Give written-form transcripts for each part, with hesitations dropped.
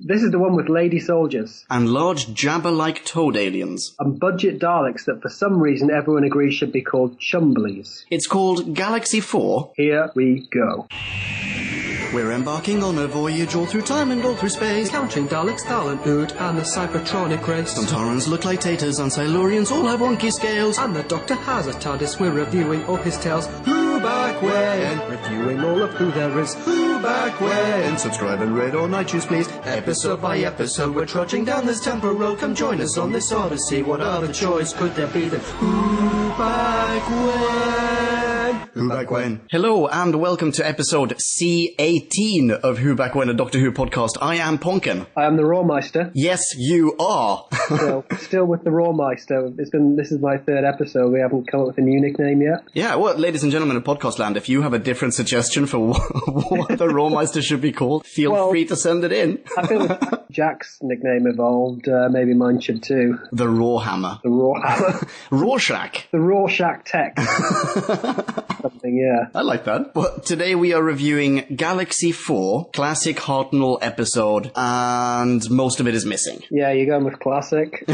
This is the one with lady soldiers. And large jabber-like toad aliens. And budget Daleks that for some reason everyone agrees should be called Chumblies. It's called Galaxy 4. Here we go. We're embarking on a voyage all through time and all through space. Encountering Daleks, Thalan-Ood, and the Cybertronic race. Sontarans look like taters and Silurians all have wonky scales. And the Doctor has a TARDIS, we're reviewing all his tales. Who back when? Reviewing all of who there is. Who back when? Subscribe and rate on iTunes, please. Episode by episode, we're trudging down this temporal road. Come join us on this odyssey. What other choice could there be than Who back when? Who back when? Hello and welcome to episode C018 of Who Back When, a Doctor Who podcast. I am Ponkin. I am the Rawmeister. Yes, you are. Still with the Rawmeister. This is my third episode. We haven't come up with a new nickname yet. Yeah, well, ladies and gentlemen of podcast land, if you have a different suggestion for what the Rawmeister should be called, feel free to send it in. I feel like Jack's nickname evolved. Maybe mine should too. The Rawhammer. The Rawhammer. Rorschach. The Rorschach Tech. Something, yeah. I like that. Well, today we are reviewing Galaxy 4, classic Hartnell episode, and most of it is missing. Yeah, you're going with classic.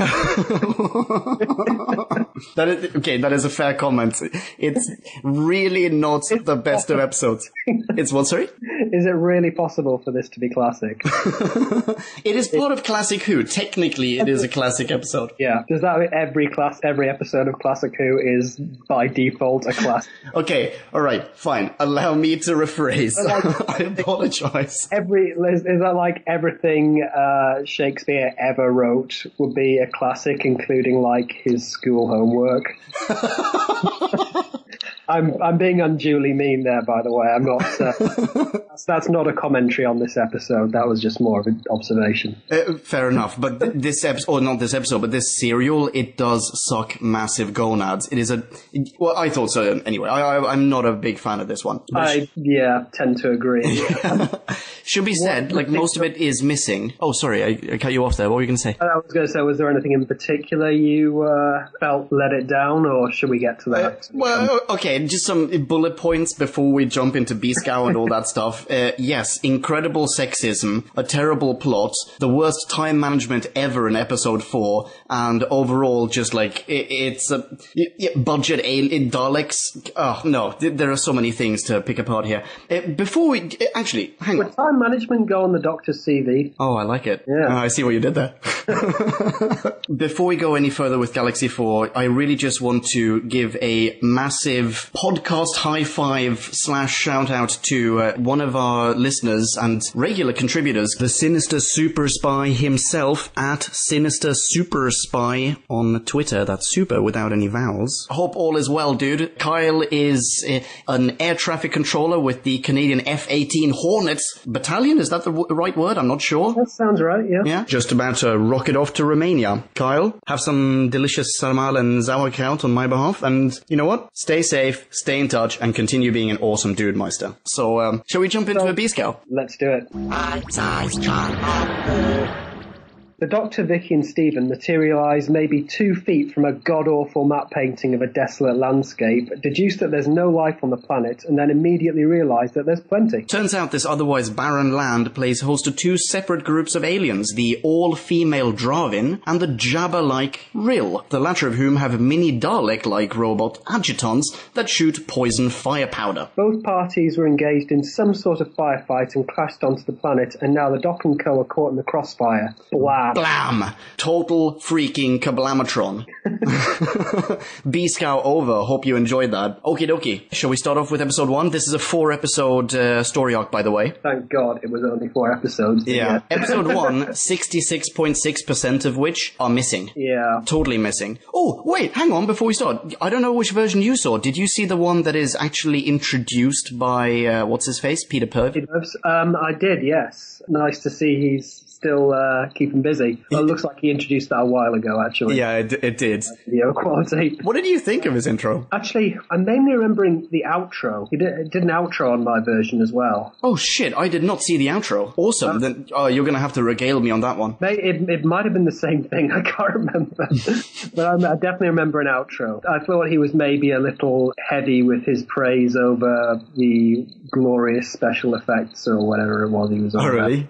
That is a fair comment. It's really not the best of episodes. It's what, sorry? Is it really possible for this to be classic? It is part of Classic Who. Technically, it is a classic episode. Yeah. Does that mean every episode of Classic Who is by default a classic? Okay, alright, fine. Allow me to rephrase. I apologize. Is that like everything Shakespeare ever wrote would be a classic, including like his school homework? I'm being unduly mean there, by the way. I'm not. That's not a commentary on this episode. That was just more of an observation. Fair enough. But this episode, or not this episode, but this serial, it does suck massive gonads. It is well, I thought so anyway. I'm not a big fan of this one. I tend to agree. Should be said, like most of it is missing. Oh, sorry, I cut you off there. What were you going to say? I was going to say, was there anything in particular you felt let it down, or should we get to that? Well, okay, just some bullet points before we jump into B-Scow and all that stuff. Yes, incredible sexism, a terrible plot, the worst time management ever in episode 4, and overall just like, it's a budget in Daleks. Oh, no, there are so many things to pick apart here. Before we, actually, hang on. Would time management go on the Doctor's CV? Oh, I like it. Yeah. I see what you did there. Before we go any further with Galaxy 4, I really just want to give a massive podcast high five / shout out to one of our listeners and regular contributors, the Sinister Super Spy himself, at Sinister Super Spy on Twitter. That's super without any vowels. Hope all is well, dude. Kyle is an air traffic controller with the Canadian F-18 Hornets Battalion. Is that the right word? I'm not sure. That sounds right, yeah. Yeah, just about to rocket off to Romania. Kyle, have some delicious sarmal and sauerkraut on my behalf, and you know what? Stay safe, stay in touch, and continue being an awesome dude, Meister. So, shall we jump into a B-Scow? Let's do it. The Doctor, Vicki and Steven materialise maybe 2 feet from a god-awful map painting of a desolate landscape, deduce that there's no life on the planet, and then immediately realise that there's plenty. Turns out this otherwise barren land plays host to 2 separate groups of aliens, the all-female Dravin and the Jabba-like Rill, the latter of whom have mini Dalek-like robot adjutants that shoot poison fire powder. Both parties were engaged in some sort of firefight and clashed onto the planet, and now the Doc and Co are caught in the crossfire. Blah. Blam! Total freaking kablamatron. B-Scow over. Hope you enjoyed that. Okie dokie. Shall we start off with episode 1? This is a 4-episode story arc, by the way. Thank God it was only 4 episodes. Yeah. Episode 1, 66.6% of which are missing. Yeah. Totally missing. Oh, wait, hang on before we start. I don't know which version you saw. Did you see the one that is actually introduced by, what's his face? Peter Purves? I did, yes. Nice to see he's still keeping busy. Well, it looks like he introduced that a while ago, actually. Yeah, it did. Video quality. What did you think of his intro? Actually, I'm mainly remembering the outro. He did an outro on my version as well. Oh shit, I did not see the outro. Awesome. Then you're going to have to regale me on that one. It might have been the same thing. I can't remember. But I definitely remember an outro. I thought he was maybe a little heavy with his praise over the glorious special effects or whatever it was he was on. Oh, really?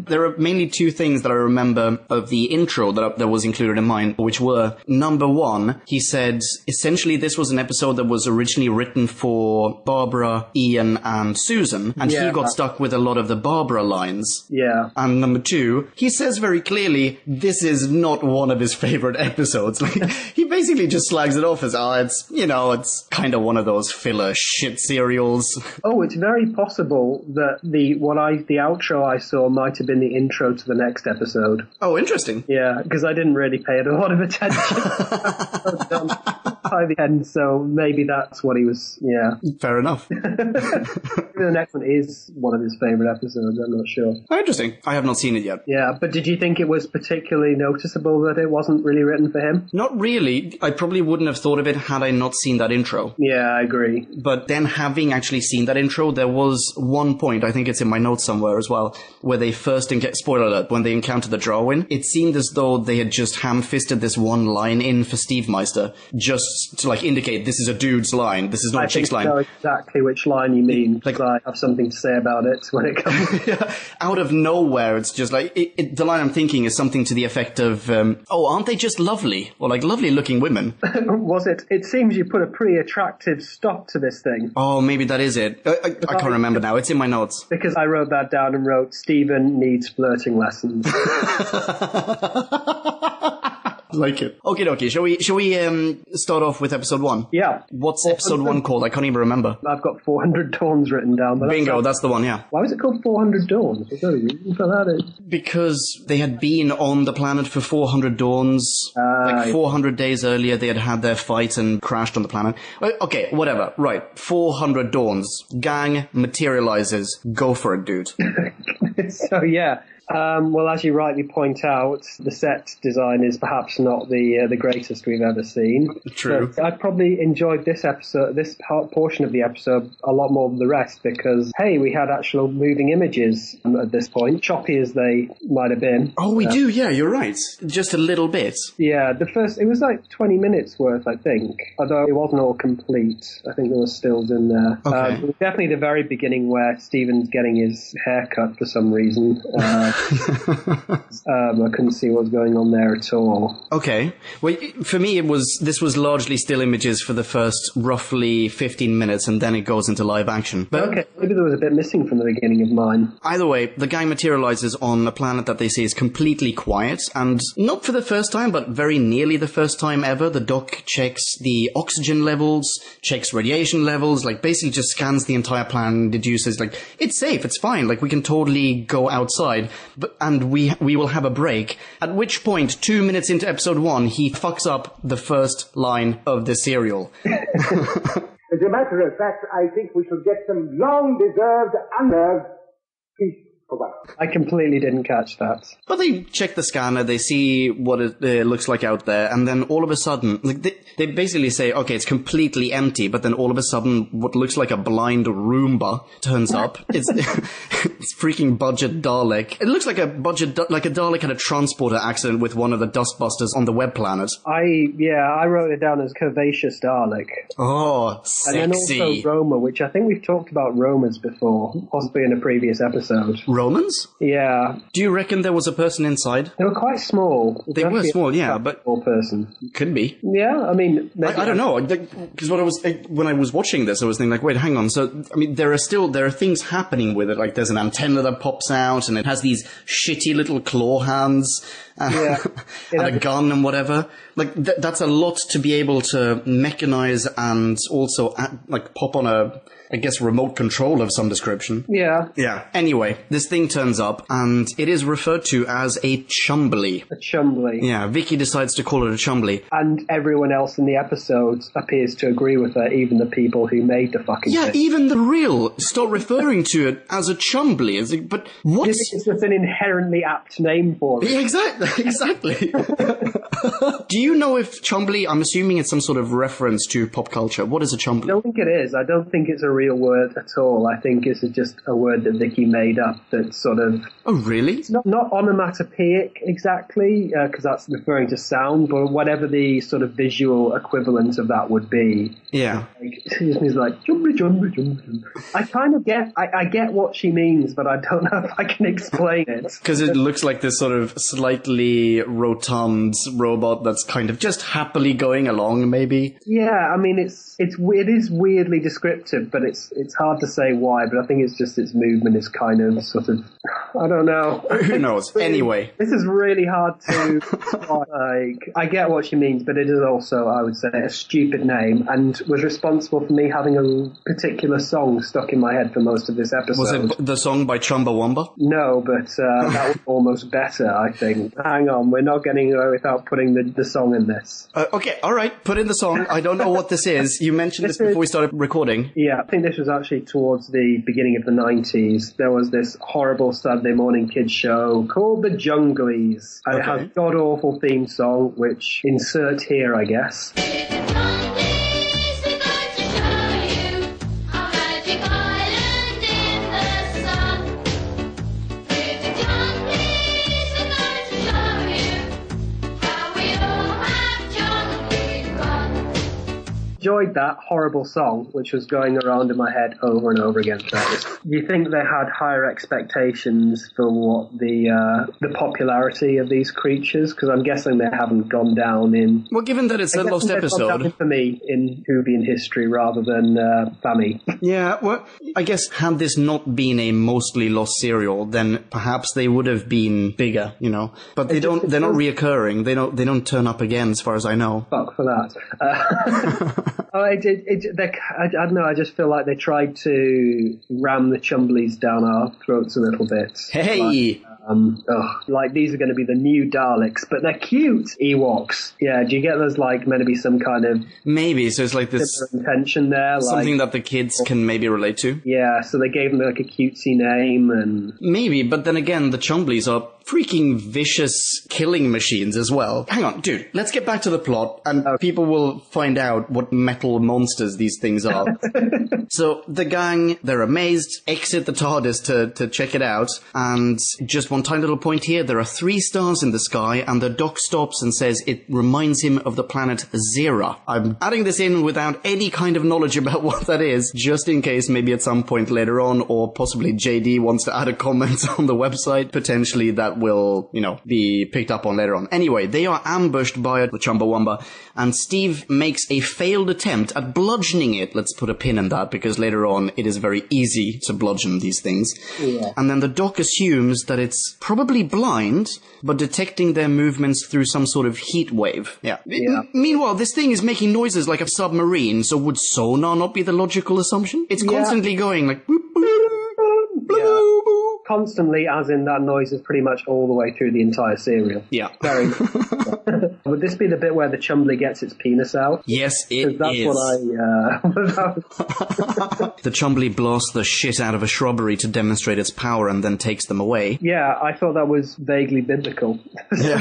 There are mainly two things that I remember of the intro that was included in mine, which were, number one, he said, essentially this was an episode that was originally written for Barbara, Ian, and Susan, and he got stuck with a lot of the Barbara lines. Yeah. And number two, he says very clearly, this is not one of his favorite episodes. Like, he basically just slags it off as, it's kind of one of those filler shit serials. Oh, it's very possible that the outro I saw might have been the intro to the next episode. Oh, interesting. Yeah, because I didn't really pay it a lot of attention by the end, so maybe that's what he was, Fair enough. The next one is one of his favourite episodes, I'm not sure. Oh, interesting. I have not seen it yet. Yeah, but did you think it was particularly noticeable that it wasn't really written for him? Not really. I probably wouldn't have thought of it had I not seen that intro. Yeah, I agree. But then having actually seen that intro, there was one point, I think it's in my notes somewhere as well, where they first, spoiler alert, when they encountered the Darwin, it seemed as though they had just ham-fisted this one line in for Steve Meister, just to indicate this is a dude's line, this is not a chick's line. I know exactly which line you mean, because I have something to say about it when it comes. Yeah. Out of nowhere, it's just the line I'm thinking is something to the effect of, aren't they just lovely? Or lovely looking women. Was it? It seems you put a pretty attractive stop to this thing. Oh, maybe that is it. I can't remember now. It's in my notes. Because I wrote that down and wrote, Steven needs flirting lessons. Like it. Okie dokie. Shall we start off with episode 1? Yeah. What's episode 1 called? I can't even remember. I've got 400 Dawns written down. But Bingo, that's the one, yeah. Why was it called 400 Dawns? Is there a reason for that? Because they had been on the planet for 400 Dawns. 400 days earlier, they had their fight and crashed on the planet. Okay, whatever. Right. 400 Dawns. Gang materializes. Go for it, dude. So, yeah. Well, as you rightly point out, the set design is perhaps not the greatest we've ever seen. True. But I probably enjoyed this portion of the episode a lot more than the rest because, hey, we had actual moving images at this point, choppy as they might have been. Oh, we do, yeah, you're right. Just a little bit. Yeah, it was 20 minutes worth, I think, although it wasn't all complete. I think there were stills in there. Okay. It was definitely the very beginning where Steven's getting his hair cut for some reason. I couldn't see what was going on there at all. Okay. Well, for me, this was largely still images for the first roughly 15 minutes, and then it goes into live action. But okay, maybe there was a bit missing from the beginning of mine. Either way, the gang materializes on a planet that they say is completely quiet, and not for the first time, but very nearly the first time ever. The doc checks the oxygen levels, checks radiation levels, basically just scans the entire planet and deduces, it's safe, it's fine, we can totally go outside. And we will have a break. At which point, 2 minutes into episode 1, he fucks up the first line of the serial. As a matter of fact, I think we should get some long-deserved, unnerved peace for once. I completely didn't catch that. But they check the scanner, they see what it looks like out there, and then all of a sudden, they basically say, okay, it's completely empty, but then all of a sudden, what looks like a blind Roomba turns up. It's freaking budget Dalek. It looks like a Dalek had a transporter accident with one of the dustbusters on the web planet. I wrote it down as curvaceous Dalek. Oh, sexy. And then also Roma, which I think we've talked about Romas before, possibly in a previous episode. Romans? Yeah. Do you reckon there was a person inside? They were quite small. They were small, yeah, but... Small person. Could be. Yeah, I mean... I don't know, because when I was watching this, I was thinking, wait, hang on, so, I mean, there are things happening with it, there's an antenna that pops out, and it has these shitty little claw hands, and a gun and whatever. That's a lot to be able to mechanize and also, pop on a remote control of some description. Yeah. Yeah. Anyway, this thing turns up, and it is referred to as a chumbly. A chumbly. Yeah, Vicki decides to call it a chumbly. And everyone else in the episode appears to agree with her, even the people who made the fucking thing. Even the real start referring to it as a chumbly. But what? It's just an inherently apt name for it. Yeah, exactly. Do you know if chumbly, I'm assuming it's some sort of reference to pop culture. What is a chumbly? I don't think it is. I don't think it's a real word at all. I think it's just a word that Vicki made up that's sort of Oh, really? It's not onomatopoeic exactly, because that's referring to sound, but whatever the sort of visual equivalent of that would be. Yeah. He's like, jumpy, jumpy, jumpy. I kind of get, I get what she means, but I don't know if I can explain it. Because it looks like this sort of slightly rotund robot that's kind of just happily going along, maybe. Yeah, I mean, it is weirdly descriptive, but it's hard to say why, but I think it's just its movement is kind of sort of, I don't know. Who knows? Anyway. This is really hard to, I get what she means, but it is also, I would say, a stupid name, and was responsible for me having a particular song stuck in my head for most of this episode. Was it the song by Chumbawamba? No, but that was almost better, I think. Hang on, we're not getting away without putting the song in this. Okay, alright, put in the song. I don't know what this is. You mentioned this before we started recording. Yeah, I think this was actually towards the beginning of the 90s. There was this horrible Saturday morning kids show called The Junglies. And It has a god-awful theme song, which insert here, I guess. Enjoyed that horrible song, which was going around in my head over and over again throughout this. Do you think they had higher expectations for what the popularity of these creatures? Because I'm guessing they haven't gone down in... Well, given that it's a lost episode... for me in Whovian history rather than Fammy. Yeah, well, I guess had this not been a mostly lost serial, then perhaps they would have been bigger, you know. But they're not reoccurring. They don't turn up again, as far as I know. Fuck for that. I don't know, I just feel like they tried to ram the Chumblies down our throats a little bit. Hey! Like these are going to be the new Daleks, but they're cute Ewoks. Yeah, do you get there's like meant to be some kind of... Maybe, so it's like this... intention there. Something that the kids can maybe relate to. Yeah, so they gave them like a cutesy name and... Maybe, but then again, the Chumblies are freaking vicious killing machines as well. Hang on, dude, let's get back to the plot, and people will find out what metal monsters these things are. So the gang, they're amazed, exit the TARDIS to check it out, and just one tiny little point here, there are 3 stars in the sky, and the doc stops and says it reminds him of the planet Zera. I'm adding this in without any kind of knowledge about what that is, just in case maybe at some point later on, or possibly JD wants to add a comment on the website, potentially that will, you know, be picked up on later on. Anyway, they are ambushed by the Chumbawamba, and Steve makes a failed attempt at bludgeoning it. Let's put a pin in that, because later on it is very easy to bludgeon these things. Yeah. And then the doc assumes that it's probably blind, but detecting their movements through some sort of heat wave. Yeah. Meanwhile, this thing is making noises like a submarine, so would sonar not be the logical assumption? It's constantly going like... boop, boop, boop, boop. Constantly, as in that noise is pretty much all the way through the entire serial. Yeah. Very. Would this be the bit where the Chumbly gets its penis out? Yes, it is. That's what The Chumbly blasts the shit out of a shrubbery to demonstrate its power and then takes them away. Yeah, I thought that was vaguely biblical. Yeah.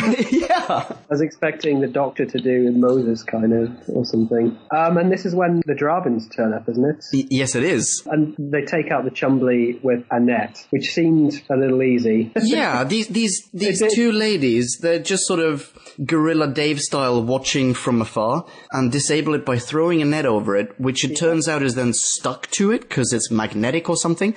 I was expecting the Doctor to do with Moses, kind of, or something. And this is when the Dravins turn up, isn't it? Yes, it is. And they take out the Chumbly with a net, which seemed a little easy. Yeah, these 2 ladies, they're just sort of Gorilla Dave style watching from afar and disable it by throwing a net over it, which it turns out is then stuck to it because it's magnetic or something.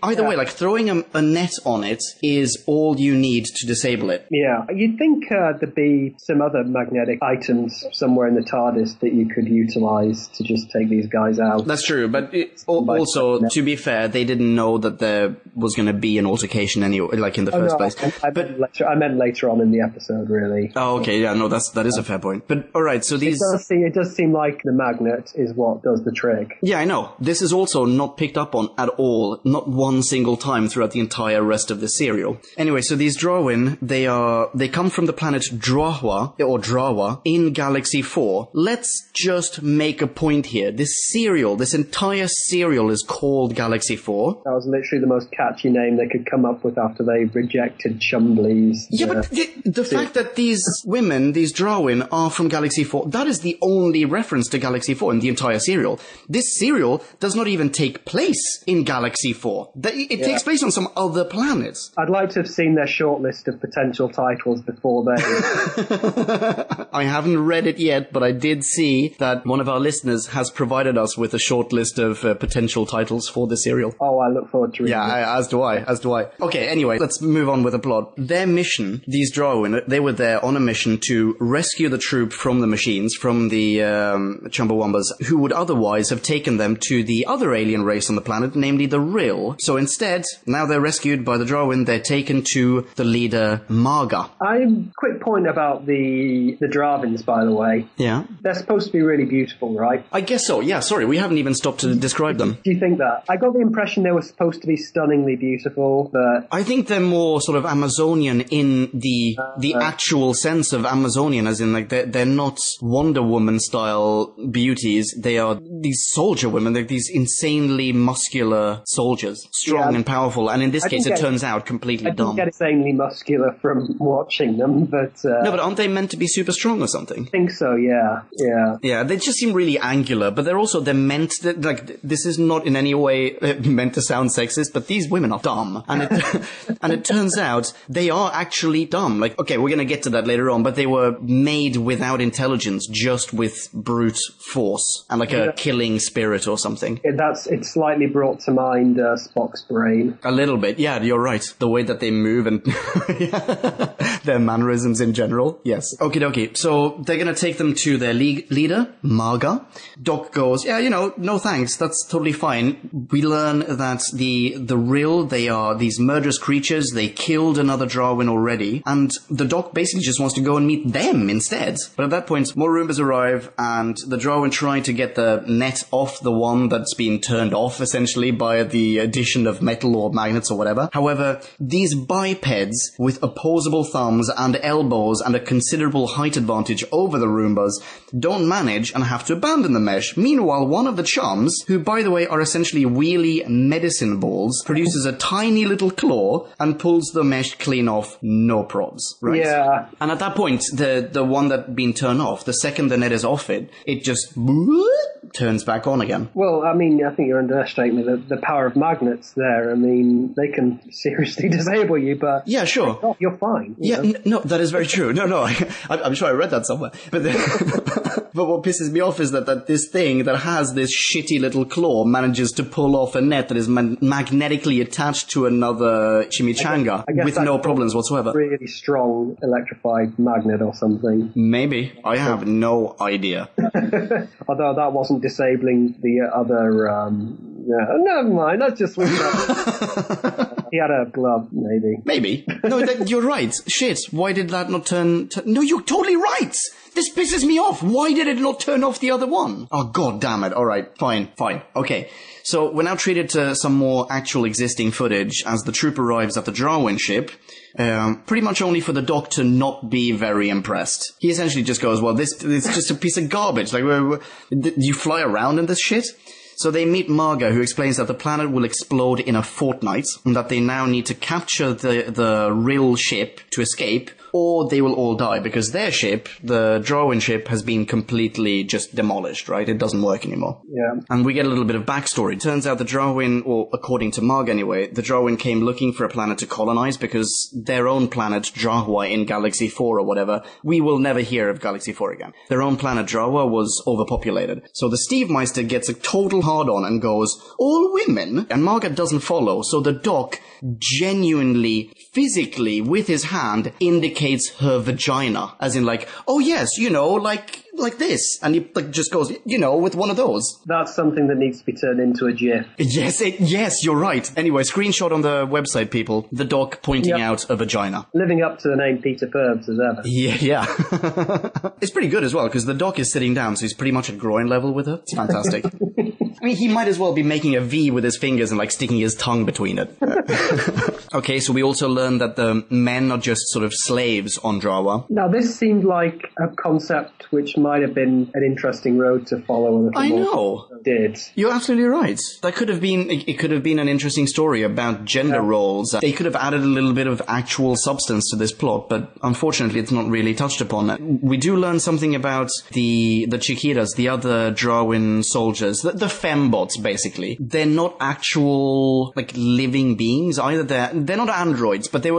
Either way, like throwing a net on it is all you need to disable it. Yeah, you'd think there'd be some other magnetic items somewhere in the TARDIS that you could utilize to just take these guys out. That's true, but also, to be fair, they didn't know that there was going to be an altercation anyway, like in the first place. I meant later on in the episode, really. Oh, okay, yeah, no, that is a fair point. But alright, so these... It does seem like the magnet is what does the trick. Yeah, I know. This is also not picked up on at all, not one single time throughout the entire rest of the serial. Anyway, so these Drawin, they come from the planet Drawa, in Galaxy 4. Let's just make a point here. This entire serial is called Galaxy 4. That was literally the most catchy name they could come up with after they rejected Chumblies. Yeah, but the fact that these these Darwin are from Galaxy 4. That is the only reference to Galaxy 4 in the entire serial. This serial does not even take place in Galaxy 4. It takes place on some other planets. I'd like to have seen their short list of potential titles before then. I haven't read it yet, but I did see that one of our listeners has provided us with a short list of potential titles for the serial. Oh, I look forward to reading it. As do I. Okay, anyway, let's move on with the plot. Their mission, these Darwin, they were there on a mission to rescue the troop from the machines, from the Chumbawambas, who would otherwise have taken them to the other alien race on the planet, namely the Rill. So instead, now they're rescued by the Darwin, they're taken to the leader, Marga. Quick point about the Dravins, by the way. Yeah? They're supposed to be really beautiful, right? I guess so, yeah, sorry, we haven't even stopped to describe them. Do you think that? I got the impression they were supposed to be stunningly beautiful, but... I think they're more sort of Amazonian in the actual sense of Amazonian, as in, like, they're not Wonder Woman-style beauties. They are these soldier women. They're these insanely muscular soldiers, strong and powerful. And in this case, it turns out completely dumb. I didn't get insanely muscular from watching them, but... No, but aren't they meant to be super strong or something? I think so, yeah. Yeah, they just seem really angular, but they're meant to, like, this is not in any way meant to sound sexist, but these women are dumb. And it turns out they are actually dumb. Like, okay, we're gonna get to that later on, but they were made without intelligence, just with brute force and like a killing spirit or something. It slightly brought to mind Spock's brain. A little bit, yeah, you're right. The way that they move and their mannerisms in general, yes. Okie dokie. So they're gonna take them to their leader, Marga. Doc goes, yeah, no thanks, that's totally fine. We learn that the Rill, they are these murderous creatures. They killed another Darwin already, and the Doc basically just wants to go and meet them instead. But at that point, more Roombas arrive, and the Darwin try to get the net off the one that's been turned off, essentially, by the addition of metal or magnets or whatever. However, these bipeds with opposable thumbs and elbows and a considerable height advantage over the Roombas don't manage and have to abandon the mesh. Meanwhile, one of the chums, who by the way are essentially wheelie medicine balls, produces a tiny little claw and pulls the mesh clean off, no probs, right? Yeah. And at that point, the one that been turned off, the second the net is off it just turns back on again. Well, I mean, I think you're underestimating the power of magnets there. I mean, they can seriously disable you, but... Yeah, sure. You're fine. No, that is very true. No, I'm sure I read that somewhere. But but what pisses me off is that this thing that has this shitty little claw manages to pull off a net that is magnetically attached to another chimichanga I guess with no problems whatsoever. Really strong electrified magnet or something. Maybe. I have no idea. Although that wasn't disabling the other... never mind, that's just... He had a glove, maybe. Maybe. No, you're right. Shit, why did that not turn... No, you're totally right! This pisses me off. Why did it not turn off the other one? Oh, god damn it. All right, fine. Okay. So we're now treated to some more actual existing footage as the troop arrives at the Darwin ship, pretty much only for the Doc to not be very impressed. He essentially just goes, well, this is just a piece of garbage. Like, you fly around in this shit? So they meet Marga, who explains that the planet will explode in a fortnight, and that they now need to capture the Rill ship to escape, or they will all die, because their ship, the Darwin ship, has been completely just demolished, right? It doesn't work anymore. Yeah. And we get a little bit of backstory. Turns out the Darwin, or according to Marg anyway, the Darwin came looking for a planet to colonize because their own planet, Jawa, in Galaxy 4 or whatever, we will never hear of Galaxy 4 again. Their own planet, Jawa, was overpopulated. So the Steve Meister gets a total hard-on and goes, all women? And Margaret doesn't follow, so the Doc genuinely, physically, with his hand, indicates her vagina. As in like, oh yes, like this. And he just goes, with one of those. That's something that needs to be turned into a GIF. Yes, you're right. Anyway, screenshot on the website, people. The Doc pointing out a vagina. Living up to the name Peter Perbs as ever. Yeah. It's pretty good as well, because the Doc is sitting down, so he's pretty much at groin level with her. It's fantastic. I mean, he might as well be making a V with his fingers and like sticking his tongue between it. Okay, so we also learned that the men are just sort of slaves on Drawa. Now, this seemed like a concept which might have been an interesting road to follow. I know. Did. You're absolutely right. That could have been, it could have been an interesting story about gender roles. They could have added a little bit of actual substance to this plot, but unfortunately it's not really touched upon. We do learn something about the Chiquiras, the other Drawin soldiers, the fembots basically. They're not actual like living beings either. They're not androids, but they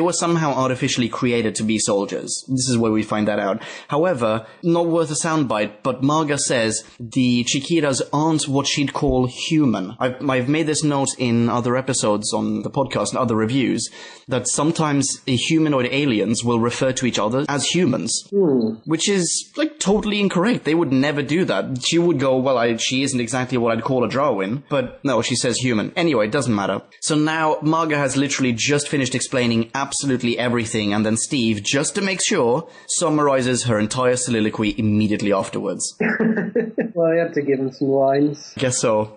were somehow artificially created to be soldiers. This is where we find that out. However, not worth a soundbite, but Marga says the Chiquiras aren't what she'd call human. I've made this note in other episodes on the podcast and other reviews that sometimes humanoid aliens will refer to each other as humans, which is like totally incorrect. They would never do that. She would go, well, she isn't exactly what I'd call a Drawin, but no, she says human. Anyway, it doesn't matter. So now Marga has literally just finished explaining absolutely everything, and then Steve, just to make sure, summarizes her entire soliloquy immediately afterwards. Well, you have to give him some lines. Guess so.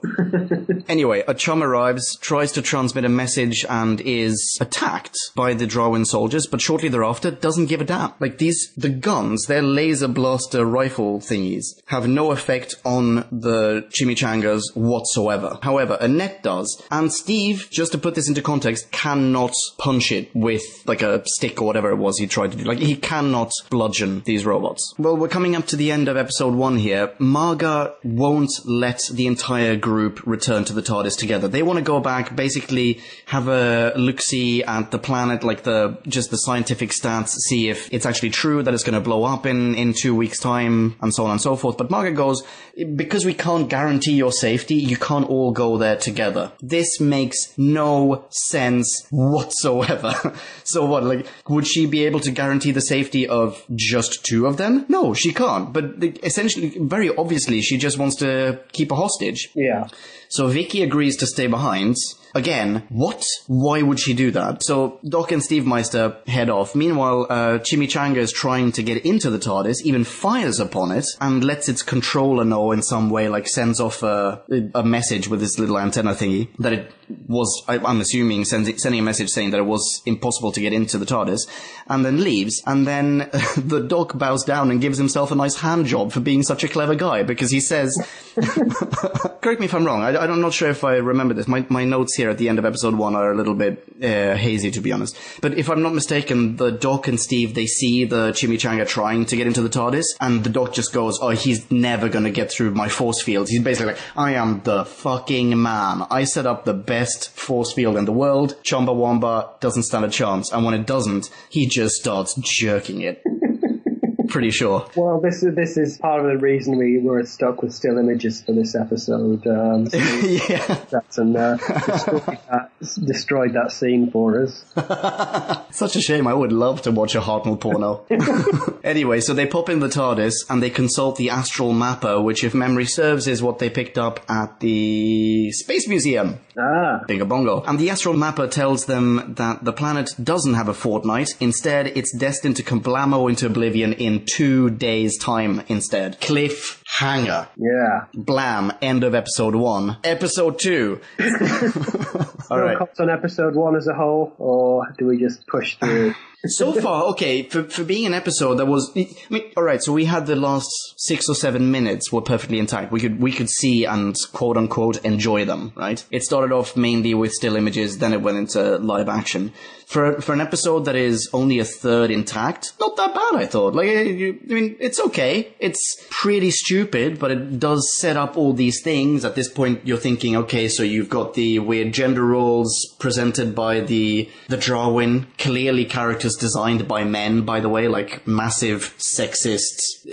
Anyway, a chum arrives, tries to transmit a message, and is attacked by the Drawin soldiers, but shortly thereafter doesn't give a damn. Like the guns, their laser blaster rifle thingies, have no effect on the chimichangas whatsoever. However, Annette does, and Steve, just to put this into context, cannot punch it with like a stick or whatever it was he tried to do. Like, he cannot bludgeon these robots. Well, we're coming up to the end of episode 1 here. Marga won't let the entire group return to the TARDIS together. They want to go back, basically have a look-see at the planet, like just the scientific stats, see if it's actually true that it's going to blow up in 2 weeks' time, and so on and so forth. But Marga goes, because we can't guarantee your safety, you can't all go there together. This makes no sense whatsoever. So what, like, would she be able to guarantee the safety of just 2 of them? No, she can't. But essentially, very obviously, she just wants to keep a hostage. Yeah. So Vicki agrees to stay behind. Again, what? Why would she do that? So Doc and Steve Meister head off. Meanwhile, Chimichanga is trying to get into the TARDIS, even fires upon it, and lets its controller know in some way, like sends off a message with this little antenna thingy, that it was, I'm assuming, sending a message saying that it was impossible to get into the TARDIS, and then leaves. And then the Doc bows down and gives himself a nice hand job for being such a clever guy, because he says, correct me if I'm wrong, I'm not sure if I remember this. My notes here at the end of episode 1 are a little bit hazy, to be honest. But if I'm not mistaken, the Doc and Steve, they see the Chimichanga trying to get into the TARDIS, and the Doc just goes, oh, he's never going to get through my force fields. He's basically like, I am the fucking man. I set up the best force field in the world. Chumbawamba doesn't stand a chance. And when it doesn't, he just starts jerking it. Pretty sure. Well, this is part of the reason we were stuck with still images for this episode. Yeah. Destroyed that scene for us. Such a shame. I would love to watch a Hartnell porno. Anyway, so they pop in the TARDIS and they consult the astral mapper, which, if memory serves, is what they picked up at the Space Museum. Bingo bongo. And the astral mapper tells them that the planet doesn't have a fortnight. Instead, it's destined to kablamo into oblivion in 2 days' time instead. Cliffhanger. Yeah. Blam. End of episode 1. Episode 2. All right. Thoughts on episode 1 as a whole, or do we just push through? So far, okay, for being an episode that was, I mean, alright, so we had the last 6 or 7 minutes were perfectly intact. We could see and quote unquote enjoy them, right? It started off mainly with still images, then it went into live action. For an episode that is only a third intact, not that bad, I thought. Like, I mean, it's okay. It's pretty stupid, but it does set up all these things. At this point, you're thinking, okay, so you've got the weird gender roles presented by the Drawin, clearly characters designed by men, by the way, like massive sexist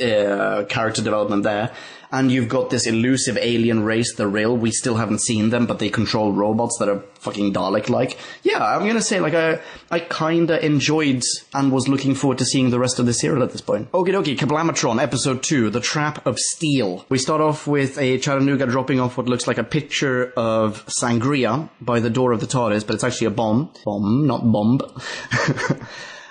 character development there. And you've got this elusive alien race, the Rill. We still haven't seen them, but they control robots that are fucking Dalek-like. Yeah, I'm gonna say, like, I kinda enjoyed and was looking forward to seeing the rest of the serial at this point. Okie dokie, Kablamatron, episode 2, The Trap of Steel. We start off with a Chattanooga dropping off what looks like a picture of sangria by the door of the TARDIS, but it's actually a bomb. Bomb, not bomb.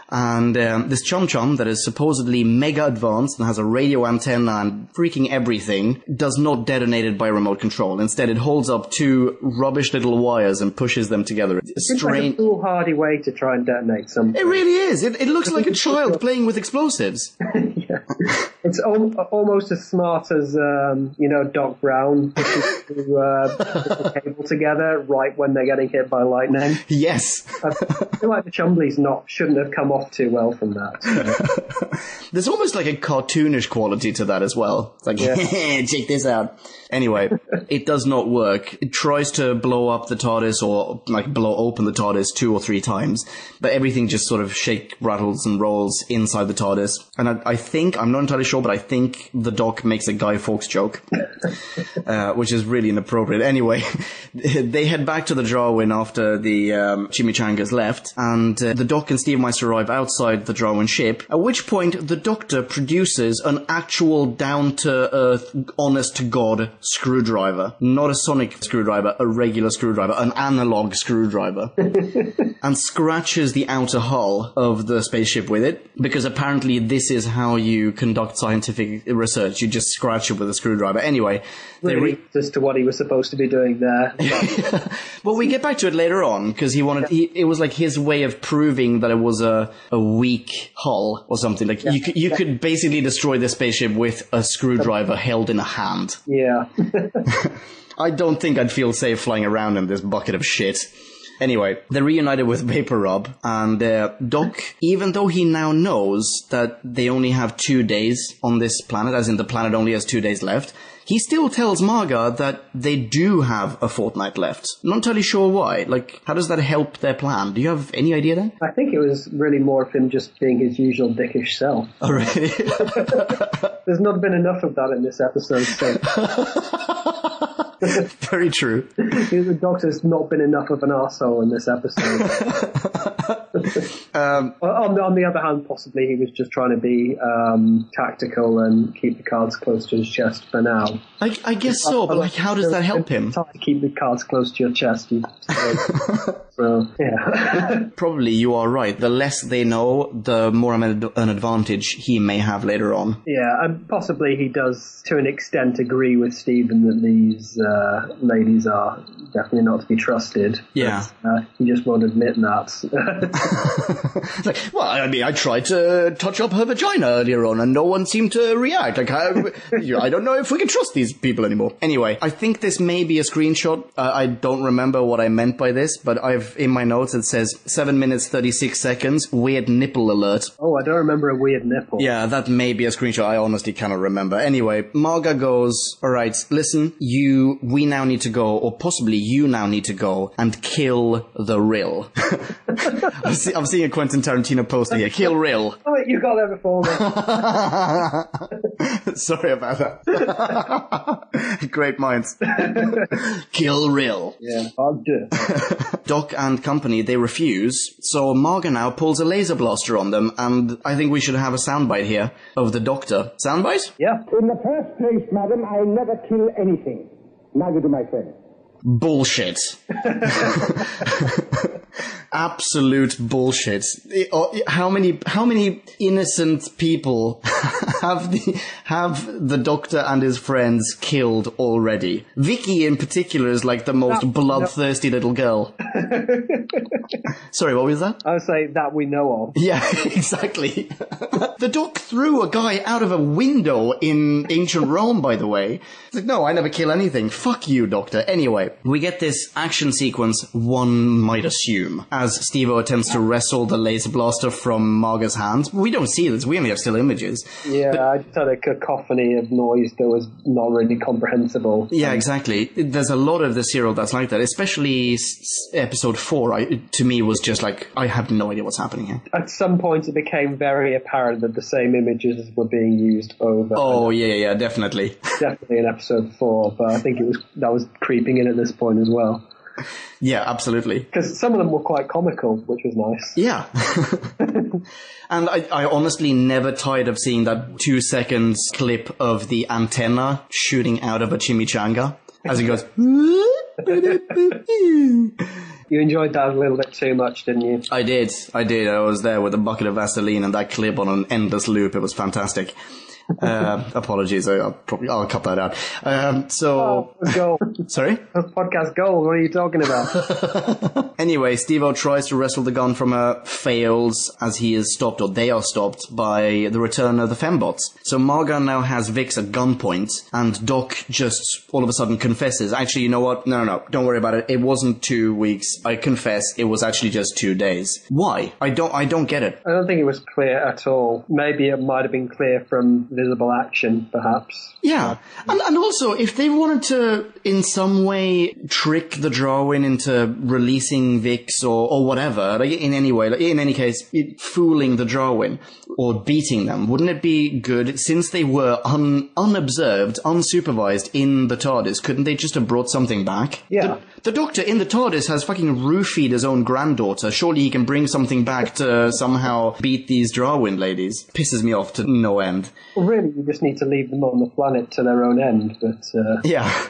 And this chum-chum that is supposedly mega advanced and has a radio antenna and freaking everything does not detonate it by remote control. Instead, it holds up two rubbish little wires and pushes them together. It's like a foolhardy way to try and detonate something. It really is. It looks like a child playing with explosives. Yeah. It's almost as smart as, Doc Brown pushing the cable together right when they're getting hit by lightning. Yes. I feel like the Chumbleys shouldn't have come off too well from that. So. There's almost like a cartoonish quality to that as well. It's like, check this out. Anyway, it does not work. It tries to blow up the TARDIS or like blow open the TARDIS 2 or 3 times, but everything just sort of rattles and rolls inside the TARDIS. And I think, I'm not entirely sure, but I think the Doc makes a Guy Fawkes joke, which is really inappropriate. Anyway, they head back to the Darwin after the Chimichangas left, and the Doc and Steve Meister arrive outside the Darwin ship, at which point the Doctor produces an actual down-to-earth, honest-to-God screwdriver. Not a sonic screwdriver, a regular screwdriver, an analog screwdriver. And scratches the outer hull of the spaceship with it, because apparently this is how you conduct scientific research. You just scratch it with a screwdriver. Anyway, really as to what he was supposed to be doing there. Well, we get back to it later on, because it was like his way of proving that it was a weak hull or something. Like you could basically destroy the spaceship with a screwdriver held in a hand. Yeah. I don't think I'd feel safe flying around in this bucket of shit. Anyway, they're reunited with Vapor Rob, and Doc, even though he now knows that they only have 2 days on this planet, as in the planet only has 2 days left, he still tells Marga that they do have a fortnight left. Not entirely sure why. Like, how does that help their plan? Do you have any idea then? I think it was really more of him just being his usual dickish self. Oh, really? There's not been enough of that in this episode, so... Very true. The Doctor's not been enough of an arsehole in this episode. On the other hand, possibly he was just trying to be tactical and keep the cards close to his chest for now. I guess so, but like, how does that help him? Keep the cards close to your chest. So, yeah. Probably you are right. The less they know, the more an advantage he may have later on. Yeah, and possibly he does, to an extent, agree with Stephen that these ladies are definitely not to be trusted. Yeah. But, he just won't admit that. It's like, well, I mean, I tried to touch up her vagina earlier on and no one seemed to react. Like, I don't know if we can trust these people anymore. Anyway, I think this may be a screenshot. I don't remember what I meant by this, but in my notes it says 7 minutes 36 seconds, weird nipple alert. Oh, I don't remember a weird nipple. Yeah, that may be a screenshot. I honestly cannot remember. Anyway, Marga goes, all right, listen, we now need to go, or possibly you now need to go and kill the Rill. I'm seeing a Quentin Tarantino poster here. Kill Rill. Oh, wait, you got there before me. Sorry about that. Great minds. Kill Rill. Yeah, I'll do it. Doc and company, they refuse, so Marga now pulls a laser blaster on them, and I think we should have a soundbite here of the Doctor. Soundbite? Yeah. In the first place, madam, I never kill anything. Neither do my friends. Bullshit. Absolute bullshit. How many innocent people have the Doctor and his friends killed already? Vicki in particular is like the most bloodthirsty little girl. Sorry, what was that? I would say that we know of. Yeah, exactly. The Doc threw a guy out of a window in ancient Rome, by the way. It's like, no, I never kill anything. Fuck you, Doctor. Anyway, we get this action sequence, one might assume, as Steve-O attempts to wrestle the laser blaster from Marga's hands. We don't see this. We only have still images. Yeah, I just had a cacophony of noise that was not really comprehensible. Yeah, exactly. There's a lot of the serial that's like that, especially episode 4, to me was just like, I have no idea what's happening here. At some point it became very apparent that the same images were being used over. Oh, yeah, definitely. Definitely in episode 4, but I think that was creeping in at this point as well. Yeah, absolutely. Because some of them were quite comical, which was nice. Yeah. And I honestly never tired of seeing that 2 seconds clip of the antenna shooting out of a chimichanga as it goes... You enjoyed that a little bit too much, didn't you? I did. I was there with a bucket of Vaseline and that clip on an endless loop. It was fantastic. Apologies, I'll cut that out. Goal. Sorry? Podcast goal, what are you talking about? Anyway, Steve-O tries to wrestle the gun from her, fails as he is stopped, or they are stopped, by the return of the fembots. So Marga now has Vix at gunpoint, and Doc just all of a sudden confesses, actually, you know what? No, don't worry about it. It wasn't 2 weeks. I confess, it was actually just 2 days. Why? I don't get it. I don't think it was clear at all. Maybe it might have been clear from visible action, perhaps. Yeah. And also, if they wanted to, in some way, trick the Darwin into releasing Vix or whatever, like in any way, like in any case, fooling the Darwin or beating them, wouldn't it be good, since they were unobserved, unsupervised in the TARDIS, couldn't they just have brought something back? Yeah. The Doctor in the TARDIS has fucking roofied his own granddaughter. Surely he can bring something back to somehow beat these Darwin ladies. Pisses me off to no end. Well, really, you just need to leave them on the planet to their own end, but... Yeah.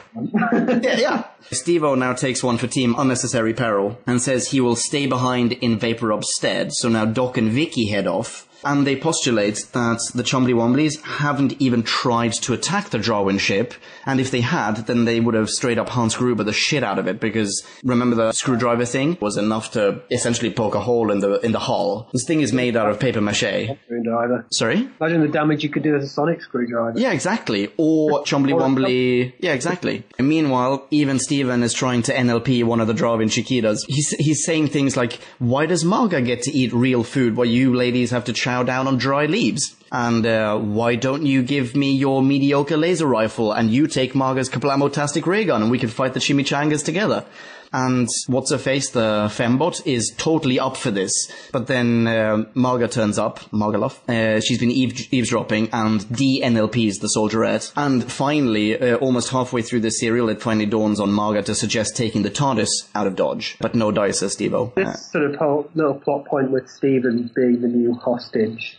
yeah. Steve-O now takes one for Team Unnecessary Peril and says he will stay behind in Vaporub's stead, so now Doc and Vicki head off. And they postulate that the Chumbly-Womblies haven't even tried to attack the Darwin ship, and if they had, then they would have straight up Hans Gruber the shit out of it, because remember the screwdriver thing was enough to essentially poke a hole in the hull. This thing is made out of paper mache. Screwdriver. Sorry? Imagine the damage you could do with a sonic screwdriver. Yeah, exactly. Or Chumbly-Wombly... Yeah, exactly. And meanwhile, even Steven is trying to NLP one of the Darwin Chiquitas. He's saying things like, why does Marga get to eat real food while you ladies have to chow down on dry leaves? And why don't you give me your mediocre laser rifle and you take Marga's Kaplamo-tastic ray gun and we can fight the chimichangas together? And what's-her-face, the fembot, is totally up for this. But then Marga turns up, Marga Luff. She's been eavesdropping and de-NLPs the soldierette. And finally, almost halfway through the serial, it finally dawns on Marga to suggest taking the TARDIS out of Dodge. But no dice, says Steve-O. This sort of whole little plot point with Steven being the new hostage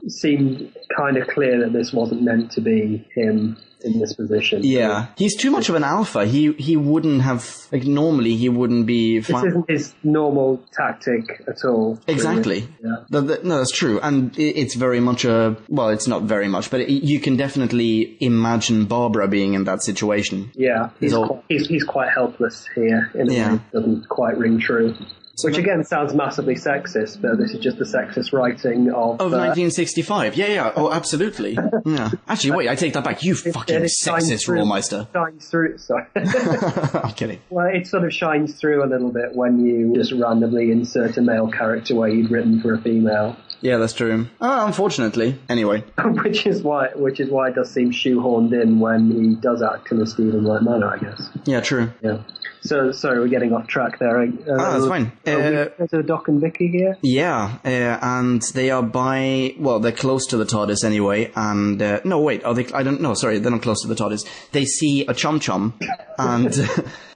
seemed kind of clear that this wasn't meant to be him in this position. Yeah. He's too much of an alpha. He wouldn't have, like, normally he wouldn't be... This isn't his normal tactic at all. Exactly. Yeah. No, that's true. And it's very much well, it's not very much, but you can definitely imagine Barbara being in that situation. Yeah. He's quite helpless here in a way that doesn't quite ring true. Which again sounds massively sexist, but this is just the sexist writing of 1965. Yeah. Oh, absolutely. Yeah. Actually, wait, I take that back. You fucking sexist Rawmeister. Shines through. Sorry. I'm kidding. Well, it sort of shines through a little bit when you just randomly insert a male character where you'd written for a female. Yeah, that's true. Unfortunately. Anyway. which is why it does seem shoehorned in when he does act in a Stephen-like manner, I guess. Yeah, true. Yeah. So, sorry, we're getting off track there. That's fine. There's a Doc and Vicki here? Yeah, and they are they're close to the TARDIS anyway, and, no, wait, are they, I don't know, sorry, they're not close to the TARDIS. They see a chum-chum, and,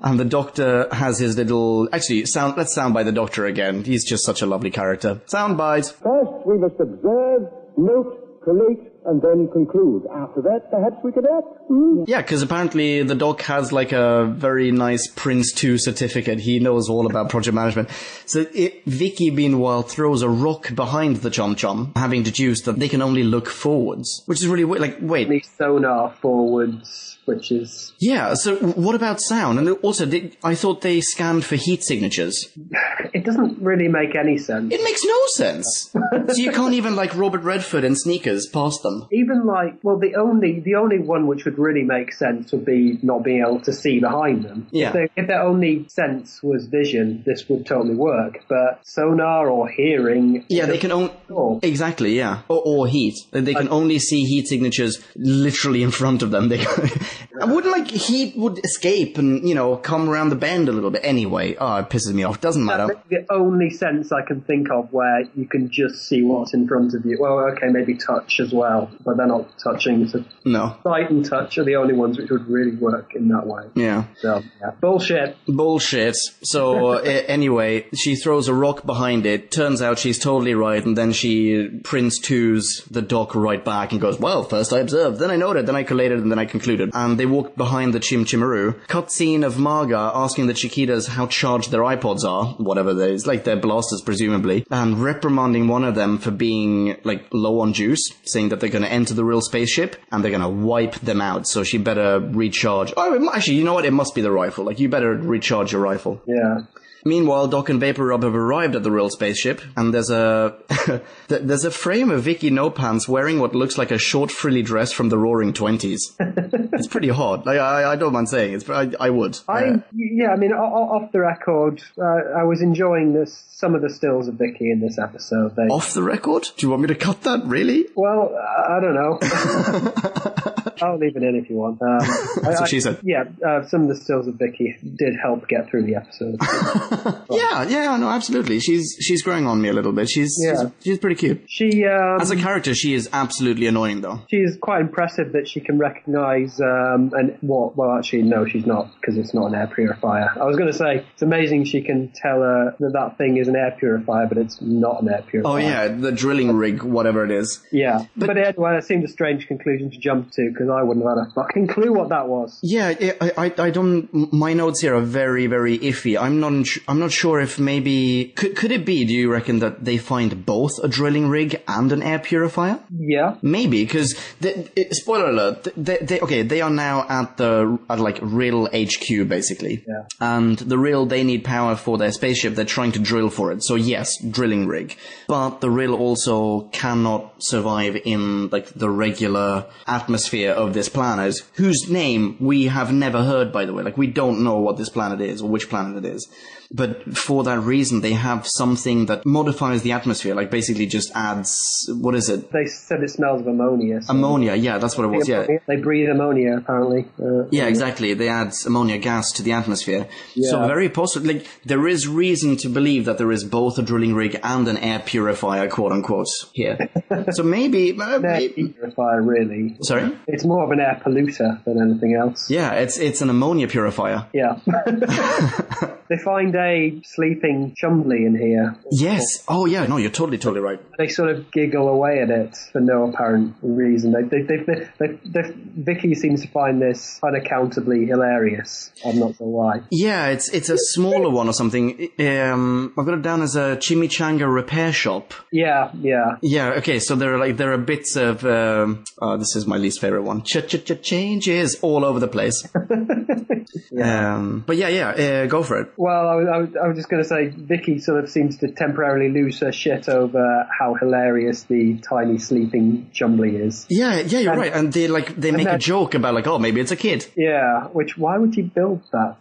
and the Doctor has his little, actually, let's sound by the Doctor again. He's just such a lovely character. Soundbite. First, we must observe, note, collate, and then conclude. After that, perhaps we could act. Yeah, because apparently the Doc has like a very nice Prince 2 certificate. He knows all about project management. So Vicki, meanwhile, throws a rock behind the Chom-Chom, having deduced that they can only look forwards. Which is really weird. Like, wait. The sonar forwards, which is... Yeah, so what about sound? And also, I thought they scanned for heat signatures. It doesn't really make any sense. It makes no sense. So you can't even, like, Robert Redford in sneakers past them. Even like, well, the only one which would really make sense would be not being able to see behind them. Yeah. If their only sense was vision, this would totally work. But sonar or hearing... Yeah, they can only... Exactly, yeah. Or heat. They can only see heat signatures literally in front of them. I wouldn't like heat would escape and, come around the bend a little bit anyway. Oh, it pisses me off. Doesn't matter. That's the only sense I can think of where you can just see what's in front of you. Well, okay, maybe touch as well. smell, but they're not touching. So No. sight and touch are the only ones which would really work in that way. Yeah. So, yeah. Bullshit. So anyway, she throws a rock behind it. Turns out she's totally right, and then she Prince 2's the doc right back and goes, well, first I observed, then I noted, then I collated, and then I concluded. And they walk behind the Chim-Chimaroo. Cutscene of Marga asking the Chiquitas how charged their iPods are, whatever they is, like their blasters presumably, and reprimanding one of them for being like low on juice, saying that they're going to enter the real spaceship and they're going to wipe them out, so she better recharge. Oh, actually, you know what? It must be the rifle. Like, you better recharge your rifle. Yeah. Meanwhile, Doc and Vapor Rub have arrived at the real spaceship, and there's a there's a frame of Vicki No Pants wearing what looks like a short frilly dress from the Roaring Twenties. It's pretty hot. I don't mind saying it. I would. I mean, off the record, I was enjoying some of the stills of Vicki in this episode. Off the record? Do you want me to cut that? Really? Well, I don't know. I'll leave it in if you want. That's what she said. Yeah, some of the stills of Vicki did help get through the episode. Yeah, no, absolutely. She's growing on me a little bit. She's pretty cute. She as a character, she is absolutely annoying, though. She's quite impressive that she can recognise well, actually, no, she's not, because it's not an air purifier. I was going to say it's amazing she can tell that thing is an air purifier, but it's not an air purifier. Oh yeah, the drilling rig, whatever it is. Yeah, but anyway, it seemed a strange conclusion to jump to, because I wouldn't have had a fucking clue what that was. Yeah, I don't. My notes here are very, very iffy. I'm not sure if maybe could it be? Do you reckon that they find both a drilling rig and an air purifier? Yeah, maybe, because spoiler alert. They are now at like Rill HQ basically. Yeah. And the Rill, they need power for their spaceship. They're trying to drill for it. So yes, drilling rig. But the Rill also cannot survive in like the regular atmosphere of this planet, whose name we have never heard, by the way. Like, we don't know what this planet is or which planet it is. But for that reason, they have something that modifies the atmosphere, like basically just adds, what is it? They said it smells of ammonia. So ammonia, yeah, that's what it was, yeah. They breathe ammonia, apparently. Yeah, exactly. They add ammonia gas to the atmosphere. Yeah. So very possible, like, there is reason to believe that there is both a drilling rig and an air purifier, quote unquote, here. So maybe... an air purifier, really. Sorry? It's more of an air polluter than anything else. Yeah, it's an ammonia purifier. Yeah. They find a sleeping Chumbly in here. Yes. Oh, yeah. No, you're totally right. They sort of giggle away at it for no apparent reason. Vicky seems to find this unaccountably hilarious. I'm not sure why. Yeah, it's a smaller one or something. I've got it down as a chimichanga repair shop. Yeah. Yeah. Okay. So there are bits of. This is my least favorite one. Changes all over the place. Yeah. But yeah. Go for it. Well, I was just going to say, Vicky sort of seems to temporarily lose her shit over how hilarious the tiny sleeping Chumbly is. Yeah, you're right. And they make a joke about like, oh, maybe it's a kid. Yeah, why would you build that?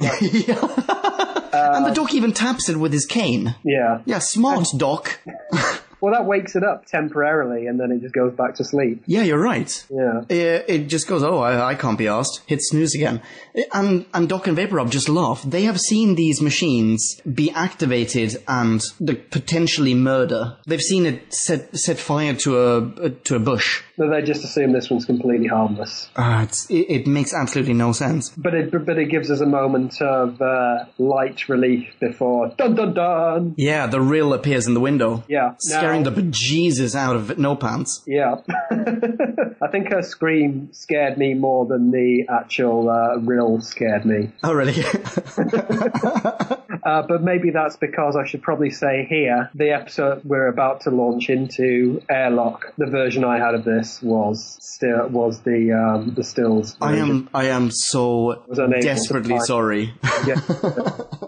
And the doc even taps it with his cane. Yeah. Yeah, smart doc. Well, that wakes it up temporarily, and then it just goes back to sleep. Yeah, you're right. Yeah. It just goes, oh, I can't be asked. Hit snooze again. And Doc and Vaporub just laugh. They have seen these machines be activated and potentially murder. They've seen it set fire to a bush. So they just assume this one's completely harmless. It makes absolutely no sense. But it gives us a moment of light relief before dun dun dun. Yeah, the Rill appears in the window. Yeah. Scaring the bejesus out of No Pants. Yeah. I think her scream scared me more than the actual Rill scared me. Oh, really? But maybe that's because I should probably say here, the episode we're about to launch into, Airlock, the version I had of this was the stills version. I am so desperately sorry. Yeah.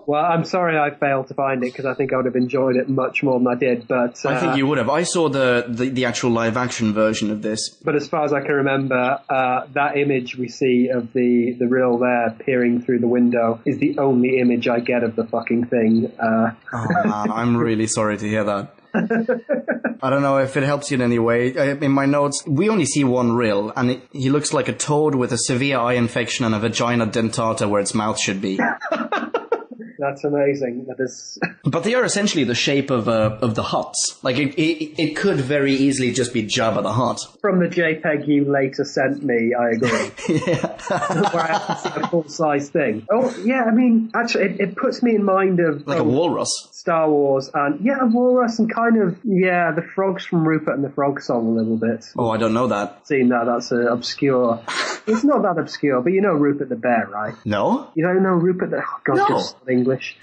Well, I'm sorry I failed to find it, because I think I would have enjoyed it much more than I did, but... I think you would have. I saw the actual live-action version of this. But as far as I can remember, that image we see of the Rill there peering through the window is the only image I get of the fucking thing. Oh, man, I'm really sorry to hear that. I don't know if it helps you in any way. In my notes, we only see one Rill, and he looks like a toad with a severe eye infection and a vagina dentata where its mouth should be. That's amazing. That is. But they are essentially the shape of the huts. Like, it could very easily just be Jabba the Hutt. From the JPEG you later sent me, I agree. Yeah. Where I have to see a full-size thing. Oh, yeah, I mean, actually, it puts me in mind of... Like a walrus. Star Wars, and a walrus, and kind of, the frogs from Rupert and the Frog song a little bit. Oh, I don't know that. Seen that, that's obscure. It's not that obscure, but you know Rupert the Bear, right? No? You don't know Rupert the... Oh, God, No. just English.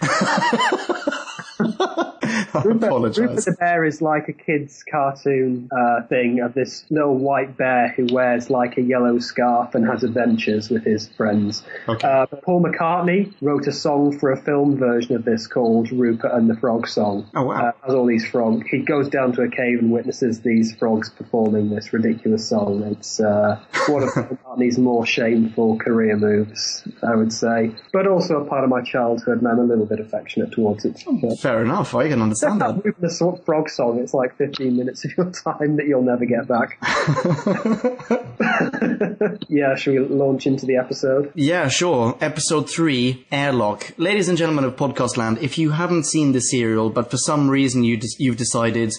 Rupert the Bear is like a kid's cartoon thing of this little white bear who wears like a yellow scarf and has adventures with his friends. Okay. Paul McCartney wrote a song for a film version of this called Rupert and the Frog Song. Oh, wow. Has all these frogs. He goes down to a cave and witnesses these frogs performing this ridiculous song. It's one of McCartney's more shameful career moves, I would say. But also a part of my childhood, and I'm a little bit affectionate towards it. Fair enough, I can understand that. The frog song, it's like 15 minutes of your time that you'll never get back. Yeah, should we launch into the episode? Yeah, sure. Episode 3, Airlock. Ladies and gentlemen of Podcast Land, if you haven't seen the serial, but for some reason you've decided...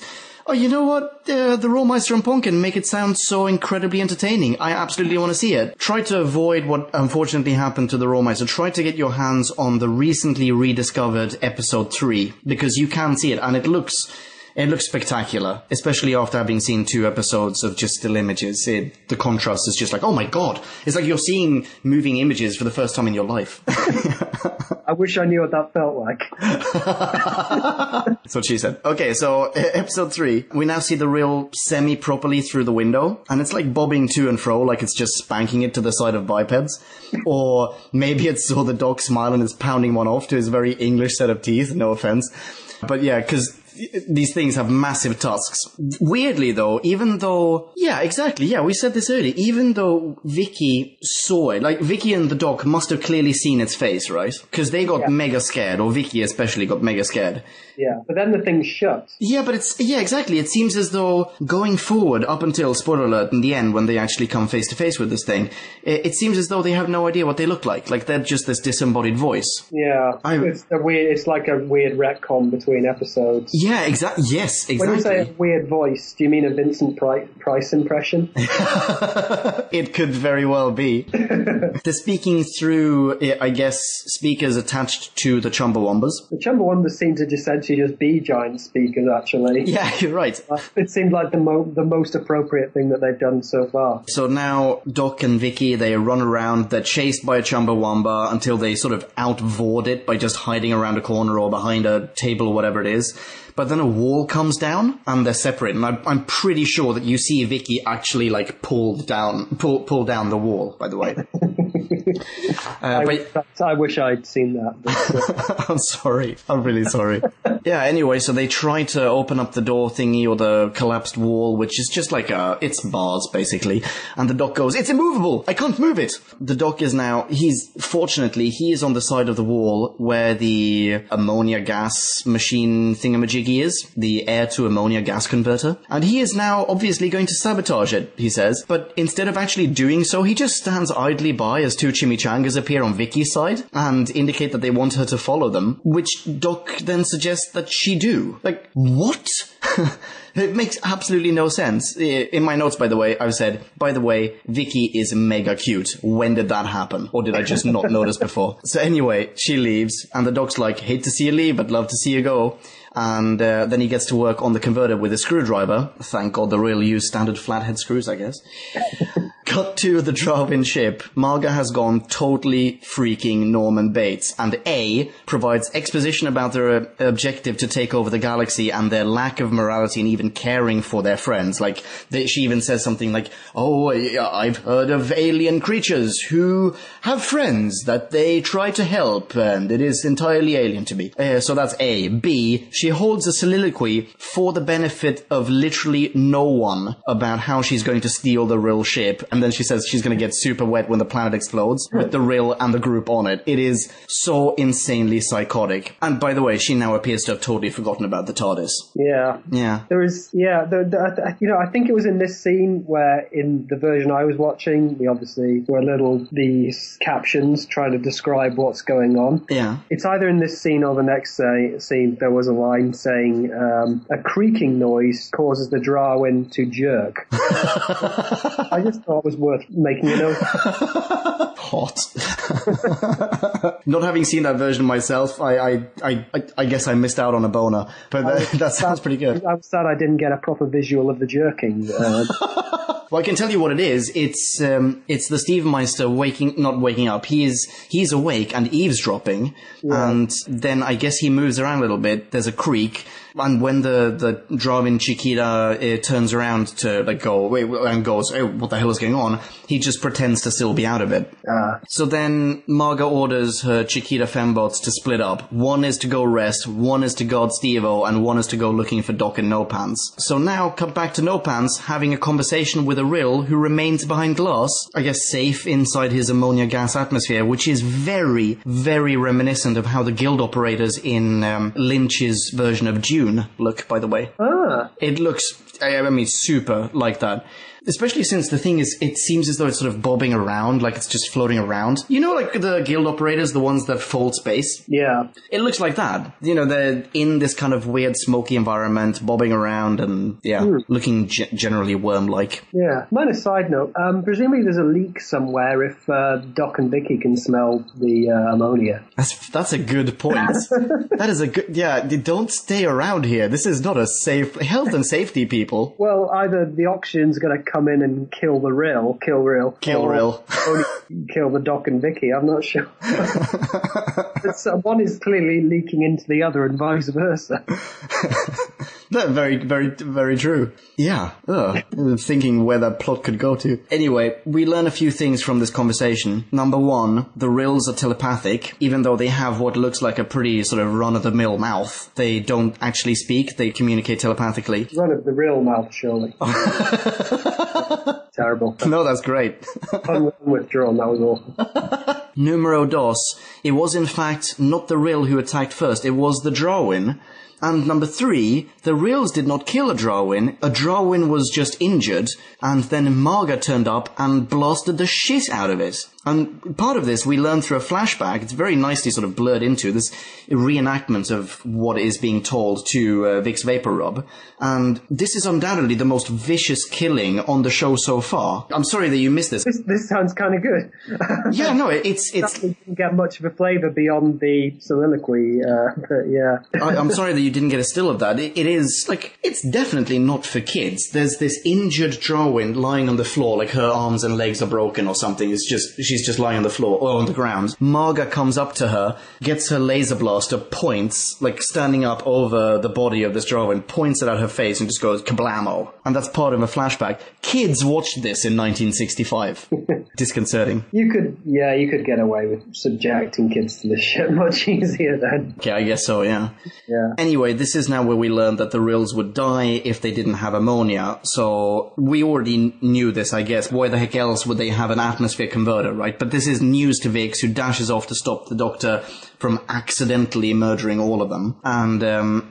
Oh, you know what? The Rollmeister and Ponkin make it sound so incredibly entertaining. I absolutely want to see it. Try to avoid what unfortunately happened to the Rollmeister. Try to get your hands on the recently rediscovered episode 3, because you can see it, and it looks spectacular, especially after having seen 2 episodes of just still images. The contrast is just like, oh my god, it's like you're seeing moving images for the first time in your life. I wish I knew what that felt like. That's what she said. Okay, so episode 3, we now see the rill semi-properly through the window, and it's like bobbing to and fro, like it's just spanking it to the side of bipeds. Or maybe it saw the dog smile and is pounding one off to his very English set of teeth, no offense. But yeah, because these things have massive tusks. Weirdly though, even though... Yeah, exactly, yeah, we said this earlier. Even though Vicki saw it, like Vicki and the dog must have clearly seen its face, right? Because they got mega scared, or Vicki especially got mega scared. Yeah, but then the thing shuts. Yeah, but exactly. It seems as though going forward, up until, spoiler alert, in the end, when they actually come face to face with this thing, it seems as though they have no idea what they look like. Like, they're just this disembodied voice. Yeah, it's like a weird retcon between episodes. Yeah, exactly. Yes, exactly. When you say a weird voice, do you mean a Vincent Price impression? It could very well be. They're speaking through, I guess, speakers attached to the Chumbawambas. The Chumbawambas seem to essentially just be giant speakers, actually. Yeah, you're right. It seemed like the most appropriate thing that they've done so far. So now Doc and Vicki, they run around, they're chased by a Chumbawamba until they sort of outvoored it by just hiding around a corner or behind a table or whatever it is. But then a wall comes down and they're separated. And I'm pretty sure that you see Vicki actually like pull down the wall, by the way. I wish I'd seen that. But, I'm sorry. I'm really sorry. Yeah, anyway, so they try to open up the door thingy or the collapsed wall, which is just like it's bars, basically. And the Doc goes, it's immovable! I can't move it! The Doc is now, fortunately, he is on the side of the wall where the ammonia gas machine thingamajiggy is, the air to ammonia gas converter. And he is now obviously going to sabotage it, he says. But instead of actually doing so, he just stands idly by as 2 chimichangas appear on Vicky's side and indicate that they want her to follow them, which Doc then suggests that she do. Like, what? It makes absolutely no sense. In my notes, by the way, I've said, by the way, Vicki is mega cute. When did that happen? Or did I just not notice before? So anyway, she leaves, and the Doc's like, hate to see you leave, but love to see you go. And then he gets to work on the converter with a screwdriver. Thank God the rail use standard flathead screws, I guess. Cut to the Dravin ship. Marga has gone totally freaking Norman Bates, and A, provides exposition about their objective to take over the galaxy and their lack of morality and even caring for their friends. Like, she even says something like, oh, I've heard of alien creatures who have friends that they try to help, and it is entirely alien to me. So that's A. B, she holds a soliloquy for the benefit of literally no one about how she's going to steal the real ship. I and then she says she's going to get super wet when the planet explodes with the Rill and the group on it. It is so insanely psychotic. And by the way, she now appears to have totally forgotten about the TARDIS. Yeah. Yeah. There is, I think it was in this scene where in the version I was watching, we obviously were these captions trying to describe what's going on. Yeah. It's either in this scene or the next scene there was a line saying, a creaking noise causes the Darwin to jerk. I just thought it was worth making a note. Hot. Not having seen that version myself, I guess I missed out on a boner. But that sounds pretty good. I'm sad I didn't get a proper visual of the jerking. Well, I can tell you what it is. It's the Steve Meister not waking up. He's awake and eavesdropping, and then I guess he moves around a little bit. There's a creak, and when the Darwin Chiquita turns around to go and goes, "Oh, what the hell is going on?" He just pretends to still be out of it. So then Marga orders her Chiquita fembots to split up. One is to go rest, one is to guard Steve-O, and one is to go looking for Doc and No Pants. So now cut back to No Pants having a conversation with a Rill who remains behind glass, I guess safe inside his ammonia gas atmosphere, which is very, very reminiscent of how the guild operators in Lynch's version of Dune look, by the way. It looks, super like that. Especially since the thing is, it seems as though it's sort of bobbing around, like it's just floating around. You know, like the guild operators, the ones that fold space? Yeah. It looks like that. You know, they're in this kind of weird smoky environment, bobbing around and, looking generally worm-like. Yeah. Minor side note, presumably there's a leak somewhere if Doc and Vicki can smell the ammonia. That's a good point. That is a good... Yeah, don't stay around here. This is not a safe... Health and safety, people. Well, either the oxygen's going to come in and kill the Rill, or only kill the Doc and Vicki. I'm not sure. One is clearly leaking into the other and vice versa. That's very, very, very true. Yeah. Thinking where that plot could go to. Anyway, we learn a few things from this conversation. Number one, the Rills are telepathic, even though they have what looks like a pretty sort of run-of-the-mill mouth. They don't actually speak, they communicate telepathically. Run-of-the-real mouth, surely. Terrible. No, that's great. Unwithdrawn, that was awful. Numero dos. It was in fact not the Rill who attacked first, it was the Darwin. And number three, the Rills did not kill a Darwin. A Darwin was just injured, and then Marga turned up and blasted the shit out of it. And part of this we learn through a flashback. It's very nicely sort of blurred into this reenactment of what is being told to Vic's Vapor Rub. And this is undoubtedly the most vicious killing on the show so far. I'm sorry that you missed this. This sounds kind of good. Yeah, no, it's didn't get much of a flavour beyond the soliloquy, but yeah. I'm sorry that you didn't get a still of that. It is, like, it's definitely not for kids. There's this injured Darwin lying on the floor, like her arms and legs are broken or something. She's just lying on the floor or on the ground. Marga comes up to her, gets her laser blaster, points, like standing up over the body of this Darwin, points it at her face and just goes kablamo. And that's part of a flashback. Kids watched this in 1965. Disconcerting. You could get away with subjecting kids to this shit much easier then. Okay, I guess so, yeah. Anyway, this is now where we learn that the Rills would die if they didn't have ammonia. So we already knew this, I guess. Why the heck else would they have an atmosphere converter, right? But this is news to Vix, who dashes off to stop the Doctor from accidentally murdering all of them. And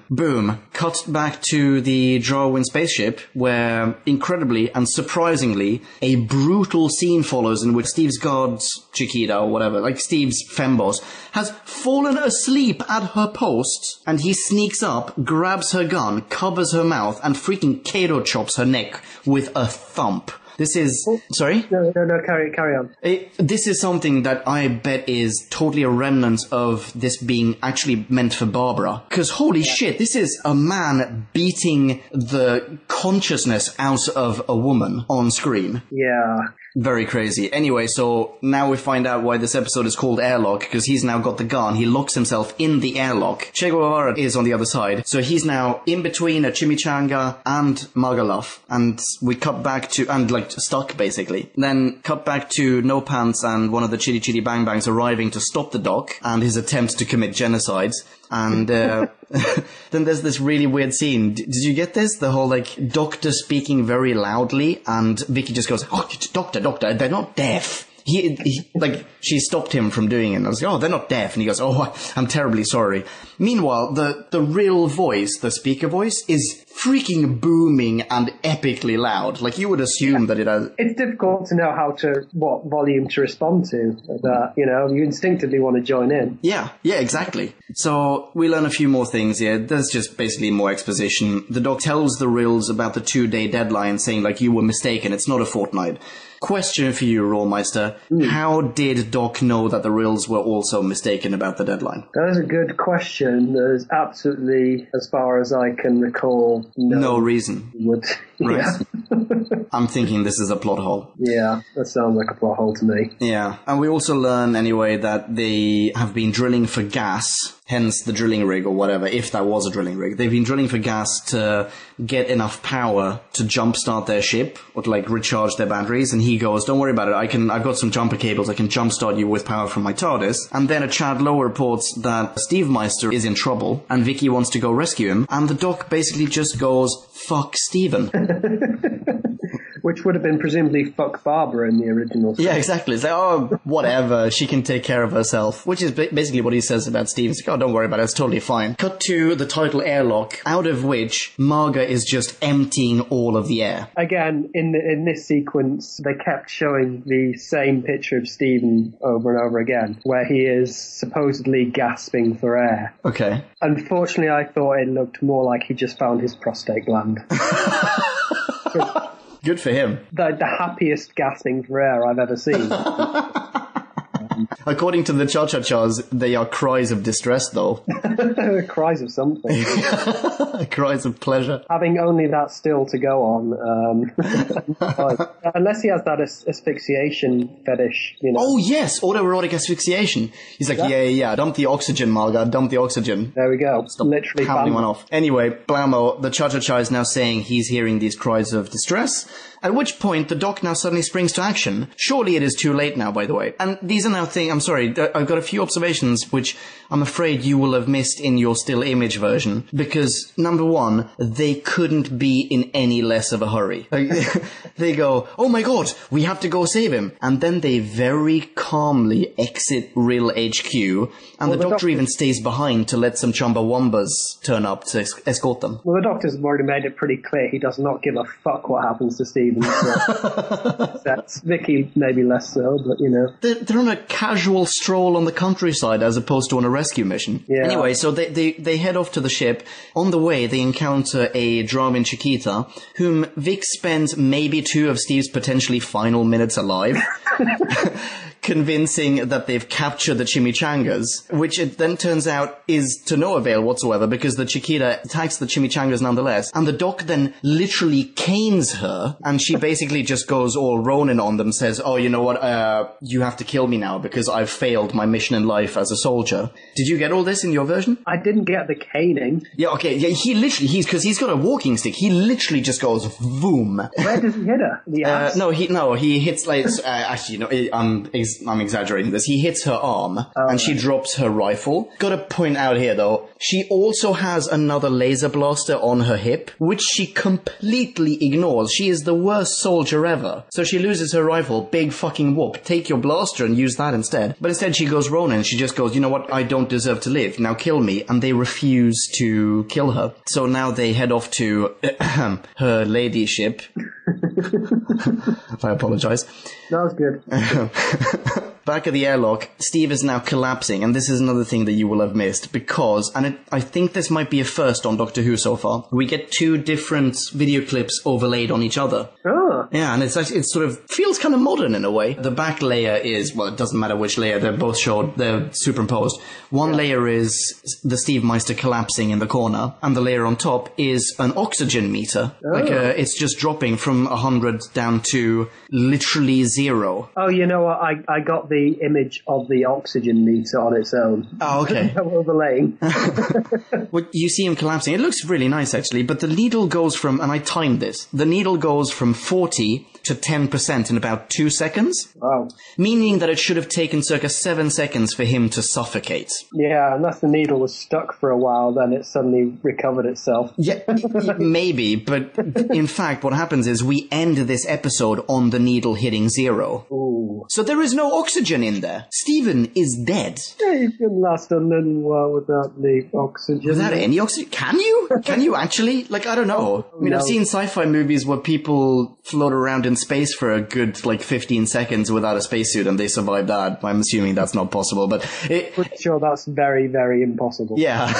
boom, cut back to the Darwin spaceship, where incredibly and surprisingly a brutal scene follows in which Steve's god Chiquita or whatever, like Steve's femboss, has fallen asleep at her post, and he sneaks up, grabs her gun, covers her mouth, and freaking Kato chops her neck with a thump. This is... Sorry? No, carry on. This is something that I bet is totally a remnant of this being actually meant for Barbara. Because holy shit, this is a man beating the consciousness out of a woman on screen. Yeah. Very crazy. Anyway, so now we find out why this episode is called Airlock, because he's now got the gun. He locks himself in the airlock. Che Guevara is on the other side. So he's now in between a chimichanga and Magaluf. And we cut back to, and like stuck basically. Then cut back to No Pants and one of the Chitty Chitty Bang Bangs arriving to stop the Doc and his attempt to commit genocide. And then there's this really weird scene. Did you get this? The whole, like, doctor speaking very loudly, and Vicky just goes, "Oh, doctor, they're not deaf." She stopped him from doing it. And I was like, "Oh, they're not deaf." And he goes, "Oh, I'm terribly sorry." Meanwhile, the real voice, the speaker voice, is freaking booming and epically loud. Like, you would assume that it has... It's difficult to know what volume to respond to. That, you instinctively want to join in. Yeah, exactly. So we learn a few more things here. There's just basically more exposition. The doc tells the Rills about the 2-day deadline, saying, like, you were mistaken, it's not a fortnight. Question for you, Rawmeister. How did Doc know that the Rills were also mistaken about the deadline? That is a good question. There's absolutely, as far as I can recall, no reason. Right. Yeah. I'm thinking this is a plot hole. Yeah, that sounds like a plot hole to me. Yeah, and we also learn anyway that they have been drilling for gas, hence the drilling rig or whatever, if that was a drilling rig. They've been drilling for gas to get enough power to jumpstart their ship or to, like, recharge their batteries. And he goes, "Don't worry about it. I've got some jumper cables. I can jumpstart you with power from my TARDIS." And then a Chad Lowe reports that Steve Meister is in trouble and Vicky wants to go rescue him. And the doc basically just goes, "Fuck Steven." Which would have been presumably fuck Barbara in the original script. Yeah, exactly. It's like, oh, whatever, she can take care of herself. Which is basically what he says about Steve. It's like, "Oh, don't worry about it, it's totally fine." Cut to the title airlock, out of which Marga is just emptying all of the air. Again, in this sequence, they kept showing the same picture of Steven over and over again, where he is supposedly gasping for air. Okay. Unfortunately, I thought it looked more like he just found his prostate gland. Good for him. The happiest gasping for air I've ever seen. According to the Cha-Cha-Chas, they are cries of distress, though. Cries of something. Cries of pleasure. Having only that still to go on. Unless he has that asphyxiation fetish, Oh, yes, autoerotic asphyxiation. He's like, yeah, dump the oxygen, Marga, dump the oxygen. There we go. Stop literally pounding one off. Anyway, blammo, the Cha-Cha-Cha is now saying he's hearing these cries of distress. At which point, the doc now suddenly springs to action. Surely it is too late now, by the way. And these are now things, I'm sorry, I've got a few observations which I'm afraid you will have missed in your still image version. Because, number one, they couldn't be in any less of a hurry. They go, "Oh my god, we have to go save him." And then they very calmly exit Rill HQ. And the doctor even stays behind to let some Chumbawambas turn up to escort them. Well, the doctor's already made it pretty clear he does not give a fuck what happens to Steven. That's Vicky, maybe less so, but They're on a casual stroll on the countryside as opposed to on a rescue mission. Yeah. Anyway, so they head off to the ship. On the way, they encounter a Dramin Chiquita, whom Vic spends maybe 2 of Steve's potentially final minutes alive. Convincing that they've captured the chimichangas, which it then turns out is to no avail whatsoever because the Chiquita attacks the chimichangas nonetheless, and the doc then literally canes her, and she basically just goes all Ronin on them, says, "Oh, you know what, you have to kill me now because I've failed my mission in life as a soldier." Did you get all this in your version? I didn't get the caning. Yeah, okay, yeah, because he's got a walking stick, he literally just goes boom. Where does he hit her? The ass? He hits like, actually, I'm exaggerating this. He hits her arm, and she drops her rifle. Gotta point out here, though, she also has another laser blaster on her hip, which she completely ignores. She is the worst soldier ever. So she loses her rifle, big fucking whoop. Take your blaster and use that instead. But instead she goes Ronin. She just goes, "You know what? I don't deserve to live. Now kill me." And they refuse to kill her. So now they head off to her ladyship. I apologize. That was good. Back at the airlock, Steve is now collapsing, and this is another thing that you will have missed, because, I think this might be a first on Doctor Who so far, we get 2 different video clips overlaid on each other. Oh. Yeah, and it sort of feels kind of modern in a way. The back layer is, well, it doesn't matter which layer, they're both showed, they're superimposed. One layer is the Steve Meister collapsing in the corner, and the layer on top is an oxygen meter. Oh. Like, it's just dropping from 100 down to literally 0. Oh, you know what, I got the image of the oxygen meter on its own. Oh, okay. Overlaying. Well, you see him collapsing. It looks really nice, actually, but the needle goes from, and I timed this, the needle goes from 40 30 to 10% in about 2 seconds. Wow. Meaning that it should have taken circa 7 seconds for him to suffocate. Yeah, unless the needle was stuck for a while, then it suddenly recovered itself. Yeah, maybe, but in fact what happens is we end this episode on the needle hitting 0. Ooh. So there is no oxygen in there. Steven is dead. Yeah, you can last a little while without the oxygen. Without any oxygen? Can you? Can you actually? Like, I don't know. I mean, No. I've seen sci-fi movies where people float around in space for a good, 15 seconds without a spacesuit and they survive that. I'm assuming that's not possible, but Pretty sure that's very, very impossible. yeah.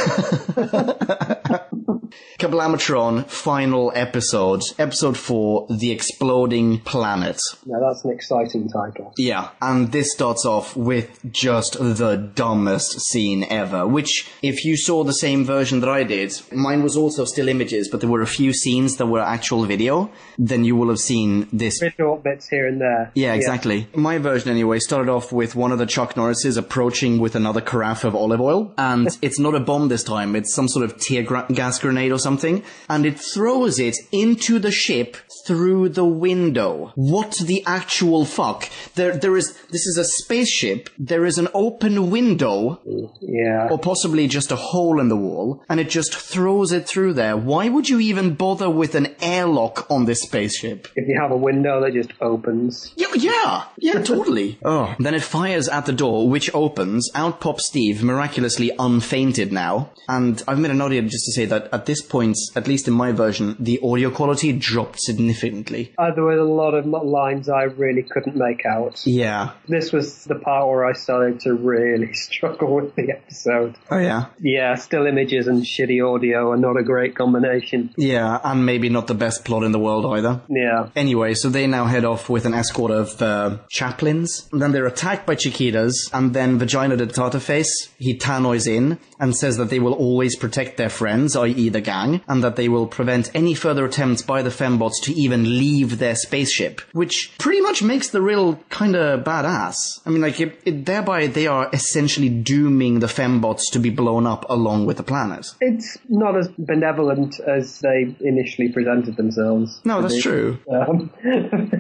Kablamatron, final episode. Episode 4, The Exploding Planet. Now that's an exciting title. Yeah, and this starts off with just the dumbest scene ever, which, if you saw the same version that I did, mine was also still images, but there were a few scenes that were actual video, then you will have seen this. Short bits here and there. Yeah, exactly. My version, anyway, started off with one of the Chuck Norrises approaching with another carafe of olive oil, and it's not a bomb this time, it's some sort of tear gas grenade or something, and it throws it into the ship through the window. What the actual fuck? This is a spaceship, there is an open window, Yeah. or possibly just a hole in the wall, and it just throws it through there. Why would you even bother with an airlock on this spaceship? If you have a window that just opens. Yeah, totally. Oh, then it fires at the door, which opens. Out pops Steve, miraculously unfainted now. And I've made a note here just to say that at this point, at least in my version, the audio quality dropped significantly. There were a lot of lines I really couldn't make out. Yeah. This was the part where I started to really struggle with the episode. Oh, yeah? Yeah, still images and shitty audio are not a great combination. Yeah, and maybe not the best plot in the world either. Yeah. Anyway, so they now head off with an escort of chaplains. Then they're attacked by Chiquitas, and then Vagina the Tartarface, he Tanois in and says that they will always protect their friends, i.e. the gang, and that they will prevent any further attempts by the fembots to even leave their spaceship, which pretty much makes the Rill kinda badass. I mean, thereby they are essentially dooming the fembots to be blown up along with the planet. It's not as benevolent as they initially presented themselves. No, that's true.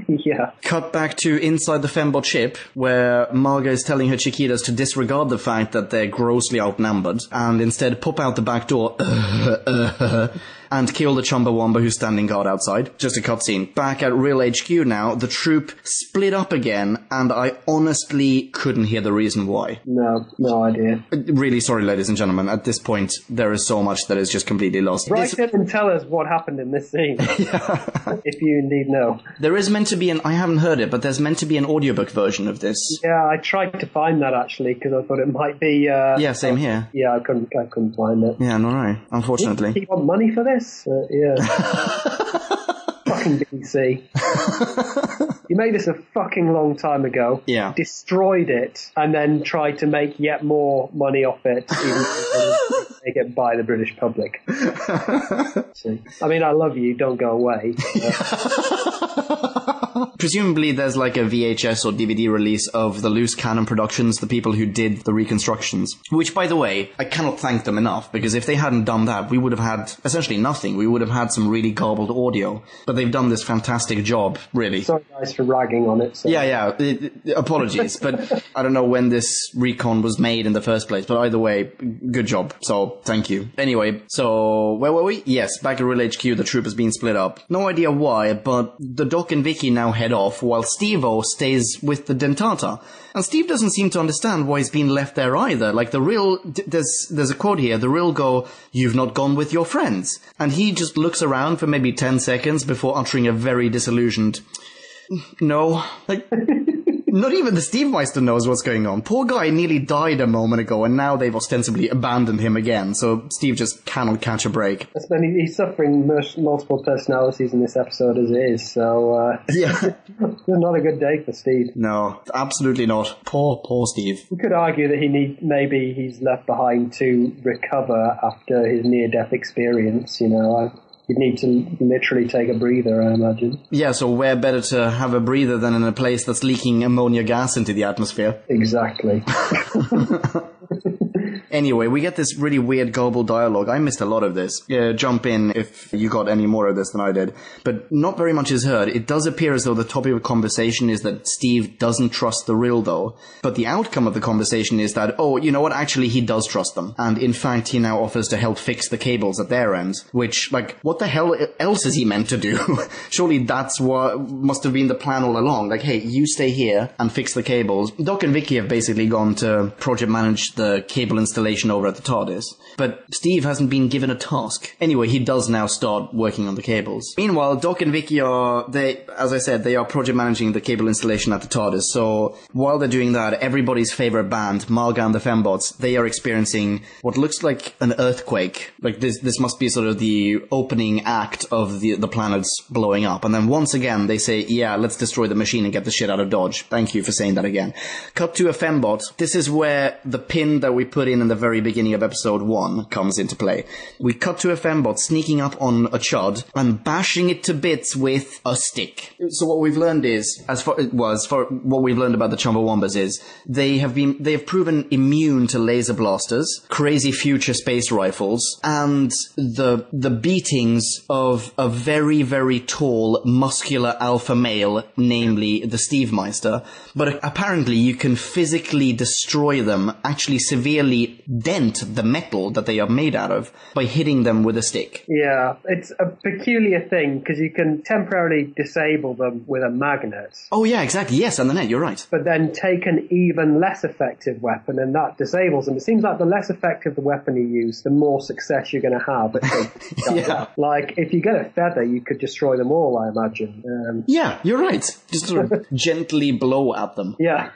Yeah. Cut back to inside the fembot ship, where Marga is telling her Chiquitas to disregard the fact that they're grossly outnumbered, and instead pop out the back door and kill the Chumbawamba who's standing guard outside. Just a cutscene. Back at Real HQ now, the troop split up again, and I honestly couldn't hear the reason why. No idea. Really sorry, ladies and gentlemen. At this point, there is so much that is just completely lost. Write in and tell us what happened in this scene. If you indeed know. There is meant to be I haven't heard it, but there's meant to be an audiobook version of this. Yeah, I tried to find that actually, because I thought it might be... Yeah, same here. Yeah, I couldn't find it. Yeah, no, right. Unfortunately. Do you want money for this? Yeah. Fucking BBC. You made this a fucking long time ago. Yeah. Destroyed it, and then tried to make yet more money off it, even though they get by the British public. See. I mean, I love you, don't go away. Presumably there's a VHS or DVD release of the Loose Cannon Productions, the people who did the reconstructions. Which, by the way, I cannot thank them enough, because if they hadn't done that, we would have had essentially nothing. We would have had some really garbled audio. But they've done this fantastic job, really. Sorry guys for ragging on it. So. Yeah, apologies, but I don't know when this recon was made in the first place, but either way, good job, so thank you. Anyway, so where were we? Yes, back at Real HQ, the troop has been split up. No idea why, but the Doc and Vicki now head off, while Steve-O stays with the Dentata. And Steve doesn't seem to understand why he's been left there either. There's a quote here, the Rill go, "You've not gone with your friends." And he just looks around for maybe 10 seconds before uttering a very disillusioned, "No." Not even the Steve Meister knows what's going on. Poor guy nearly died a moment ago, and now they've ostensibly abandoned him again, so Steve just cannot catch a break. He's suffering multiple personalities in this episode as it is, so yeah. Not a good day for Steve. No, absolutely not. Poor Steve. We could argue that maybe he's left behind to recover after his near-death experience, You'd need to literally take a breather, I imagine. Yeah, so where better to have a breather than in a place that's leaking ammonia gas into the atmosphere? Exactly. Anyway, we get this really weird garbled dialogue. I missed a lot of this. Jump in if you got any more of this than I did. But not very much is heard. It does appear as though the topic of conversation is that Steve doesn't trust the Rill, though. But the outcome of the conversation is that, oh, you know what? Actually, he does trust them. And in fact, he now offers to help fix the cables at their end. Which, like, what the hell else is he meant to do? Surely that's what must have been the plan all along. Like, hey, you stay here and fix the cables. Doc and Vicki have basically gone to project manage the cable installation over at the TARDIS. But Steve hasn't been given a task. Anyway, he does now start working on the cables. Meanwhile, Doc and Vicki as I said, they are project managing the cable installation at the TARDIS. So while they're doing that, everybody's favorite band, Marga and the Fembots, they are experiencing what looks like an earthquake. Like this must be sort of the opening act of the planets blowing up. And then once again, they say, yeah, let's destroy the machine and get the shit out of Dodge. Thank you for saying that again. Cut to a Fembot. This is where the pin that we put in the very beginning of episode 1 comes into play. We cut to a Fembot sneaking up on a Chud and bashing it to bits with a stick. So what we've learned is, as far what we've learned about the Chumbawambas is, they have proven immune to laser blasters, crazy future space rifles, and the beatings of a very, very tall, muscular alpha male, namely the Steve Meister. But apparently you can physically destroy them, actually severely dent the metal that they are made out of, by hitting them with a stick. Yeah, it's a peculiar thing, because you can temporarily disable them with a magnet. Oh yeah, exactly. Yes, on the net, you're right. But then take an even less effective weapon, and that disables them. It seems like the less effective the weapon you use, the more success you're going to have. Yeah. Like, if you get a feather, you could destroy them all, I imagine. Yeah, you're right. Just sort of gently blow at them. Yeah.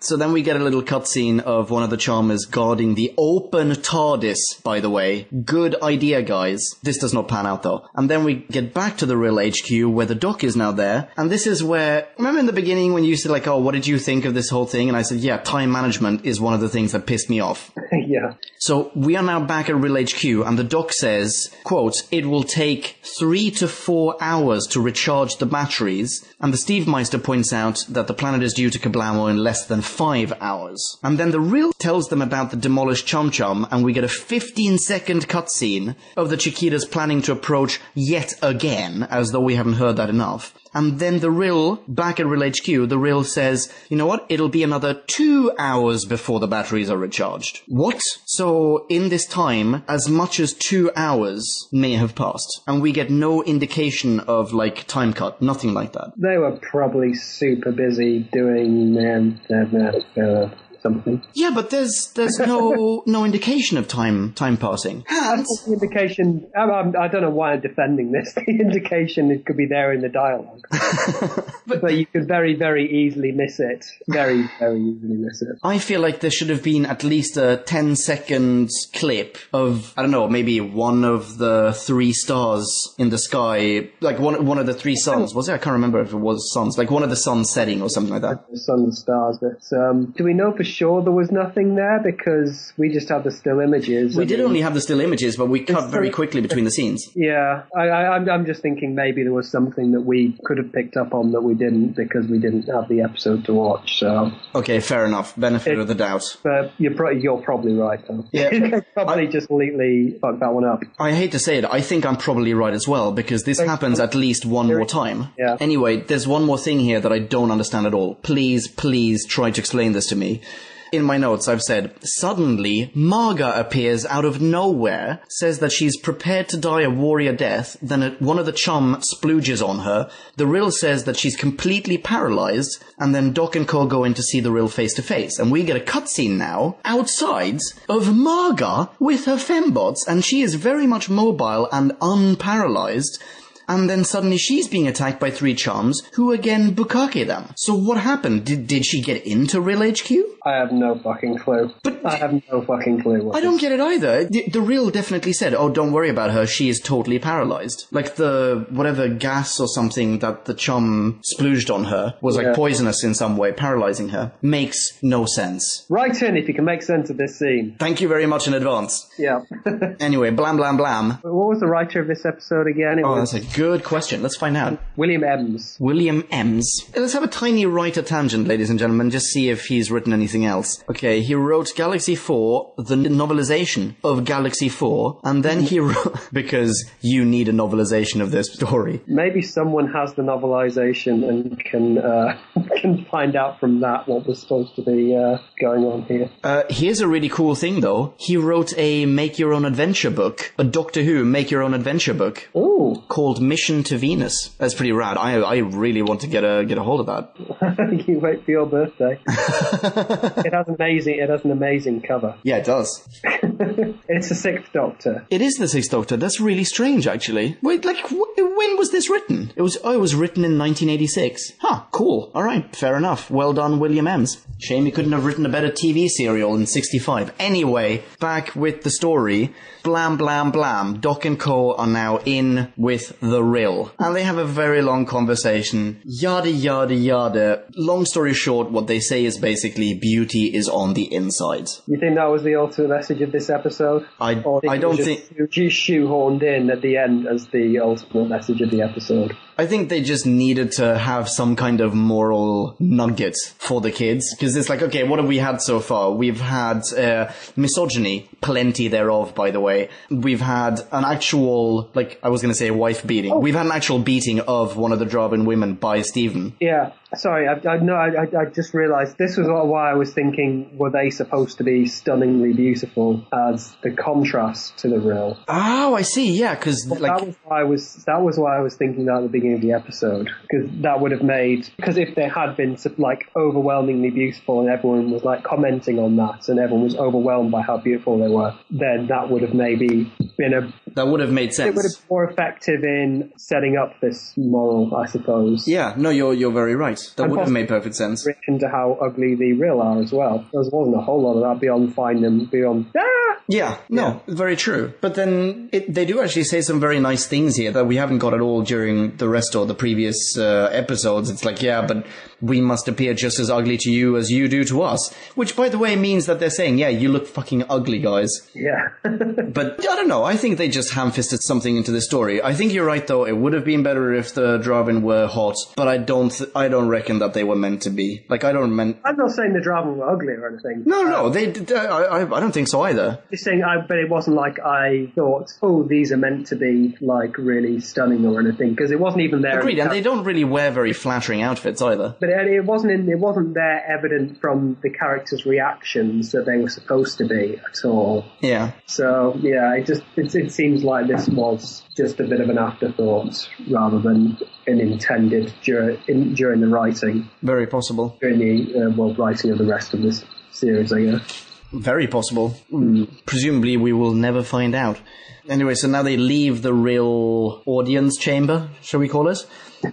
So then we get a little cutscene of one of the Charmers guarding the open TARDIS, by the way. Good idea, guys. This does not pan out, though. And then we get back to the Rill HQ, where the Doc is now there. And this is where, remember in the beginning when you said, like, oh, what did you think of this whole thing? And I said, yeah, time management is one of the things that pissed me off. Yeah. So we are now back at Rill HQ, and the Doc says, quote, it will take 3 to 4 hours to recharge the batteries. And the Steve Meister points out that the planet is due to kablamo in less than 5 hours. And then the Rill tells them about the demolished Chum Chum, and we get a 15-second cutscene of the Chiquitas planning to approach yet again, as though we haven't heard that enough. And then the Rill, back at Rill HQ, the Rill says, you know what, it'll be another 2 hours before the batteries are recharged. What? So, in this time, as much as 2 hours may have passed. And we get no indication of, like, time cut, nothing like that. They were probably super busy doing something. Yeah, but there's no indication of time passing. That's the indication. I don't know why I'm defending this. The indication it could be there in the dialogue, but you could very, very easily miss it. Very, very easily miss it. I feel like there should have been at least a 10-second clip of, I don't know, maybe one of the 3 stars in the sky, like one of the 3 suns. Was it? I can't remember if it was suns. Like one of the suns setting or something like that. The sun and stars. But do we know for sure there was nothing there, because we just had the still images? We did only have the still images, but we cut very quickly between the scenes. Yeah, I'm just thinking maybe there was something that we could have picked up on that we didn't, because we didn't have the episode to watch. So okay, fair enough. Benefit of the doubt. But you're probably right, though. Yeah, probably just completely fucked that one up. I hate to say it, I think I'm probably right as well, because this happens at least one more time. Yeah. Anyway, there's one more thing here that I don't understand at all. Please try to explain this to me. In my notes, I've said, suddenly, Marga appears out of nowhere, says that she's prepared to die a warrior death, then one of the Chum splooges on her, the Rill says that she's completely paralyzed, and then Doc and Co go in to see the Rill face to face. And we get a cutscene now, outside, of Marga with her fembots, and she is very much mobile and unparalyzed. And then suddenly she's being attacked by 3 Chums, who again bukake them. So what happened? Did she get into Rill HQ? I have no fucking clue. I have no fucking clue. I don't get it either. The Rill definitely said, oh, don't worry about her, she is totally paralyzed. Like the, whatever gas or something that the Chum splooged on her was like poisonous in some way, paralyzing her. Makes no sense. Write in if you can make sense of this scene. Thank you very much in advance. Yeah. Anyway, blam blam blam. What was the writer of this episode again? That's like Good question. Let's find out. William Ems. William Ems. Let's have a tiny writer tangent, ladies and gentlemen, just see if he's written anything else. Okay, he wrote Galaxy 4, the novelization of Galaxy 4, and then he wrote... because you need a novelization of this story. Maybe someone has the novelization and can find out from that what was supposed to be going on here. Here's a really cool thing, though. He wrote a make-your-own-adventure book, a Doctor Who make-your-own-adventure book. Ooh. Called Mission to Venus. That's pretty rad. I really want to get a hold of that. You wait for your birthday. It has an amazing cover. Yeah, it does. It's the Sixth Doctor. It is the Sixth Doctor. That's really strange, actually. Wait, like, when was this written? It was written in 1986. Huh, cool. All right, fair enough. Well done, William Ems. Shame he couldn't have written a better TV serial in 65. Anyway, back with the story. Blam, blam, blam. Doc and Co. are now in with the Rill. And they have a very long conversation. Yada, yada, yada. Long story short, what they say is basically beauty is on the inside. You think that was the ultimate message of this episode? I don't think... Just shoehorned in at the end as the ultimate message of the episode. I think they just needed to have some kind of moral nugget for the kids. Because it's like, okay, what have we had so far? We've had misogyny, plenty thereof, by the way. We've had an actual, like, I was going to say wife beating. We've had an actual beating of one of the Draven women by Steven. Yeah. Sorry, I just realised this was why I was thinking, were they supposed to be stunningly beautiful as the contrast to the Rill? Oh, I see, yeah, because like... That was why I was thinking that at the beginning of the episode, because that would have made... Because if they had been, like, overwhelmingly beautiful and everyone was, like, commenting on that and everyone was overwhelmed by how beautiful they were, then that would have maybe been a... That would have made sense. It would have been more effective in setting up this moral, I suppose. Yeah, no, you're very right. That would have made perfect sense. Into how ugly the Rill are as well. There wasn't a whole lot of that beyond fine and beyond... Yeah, no, very true. But then they do actually say some very nice things here that we haven't got at all during the rest of the previous episodes. It's like, yeah, but we must appear just as ugly to you as you do to us. Which, by the way, means that they're saying, yeah, you look fucking ugly, guys. Yeah. But I don't know. I think they just ham-fisted something into this story. I think you're right, though. It would have been better if the Draven were hot, but I don't reckon that they were meant to be. Like, I'm not saying the Draven were ugly or anything. No, I don't think so either. Just saying, but it wasn't like I thought, oh, these are meant to be, like, really stunning or anything, because it wasn't even there. Agreed, and they don't really wear very flattering outfits either. But it wasn't there evident from the characters' reactions that they were supposed to be at all. Yeah. So, yeah, it seems like this was just a bit of an afterthought rather than an intended during the writing. Very possible. During the writing of the rest of this series, I guess. Very possible. Presumably we will never find out. Anyway, so now they leave the Rill audience chamber, shall we call it?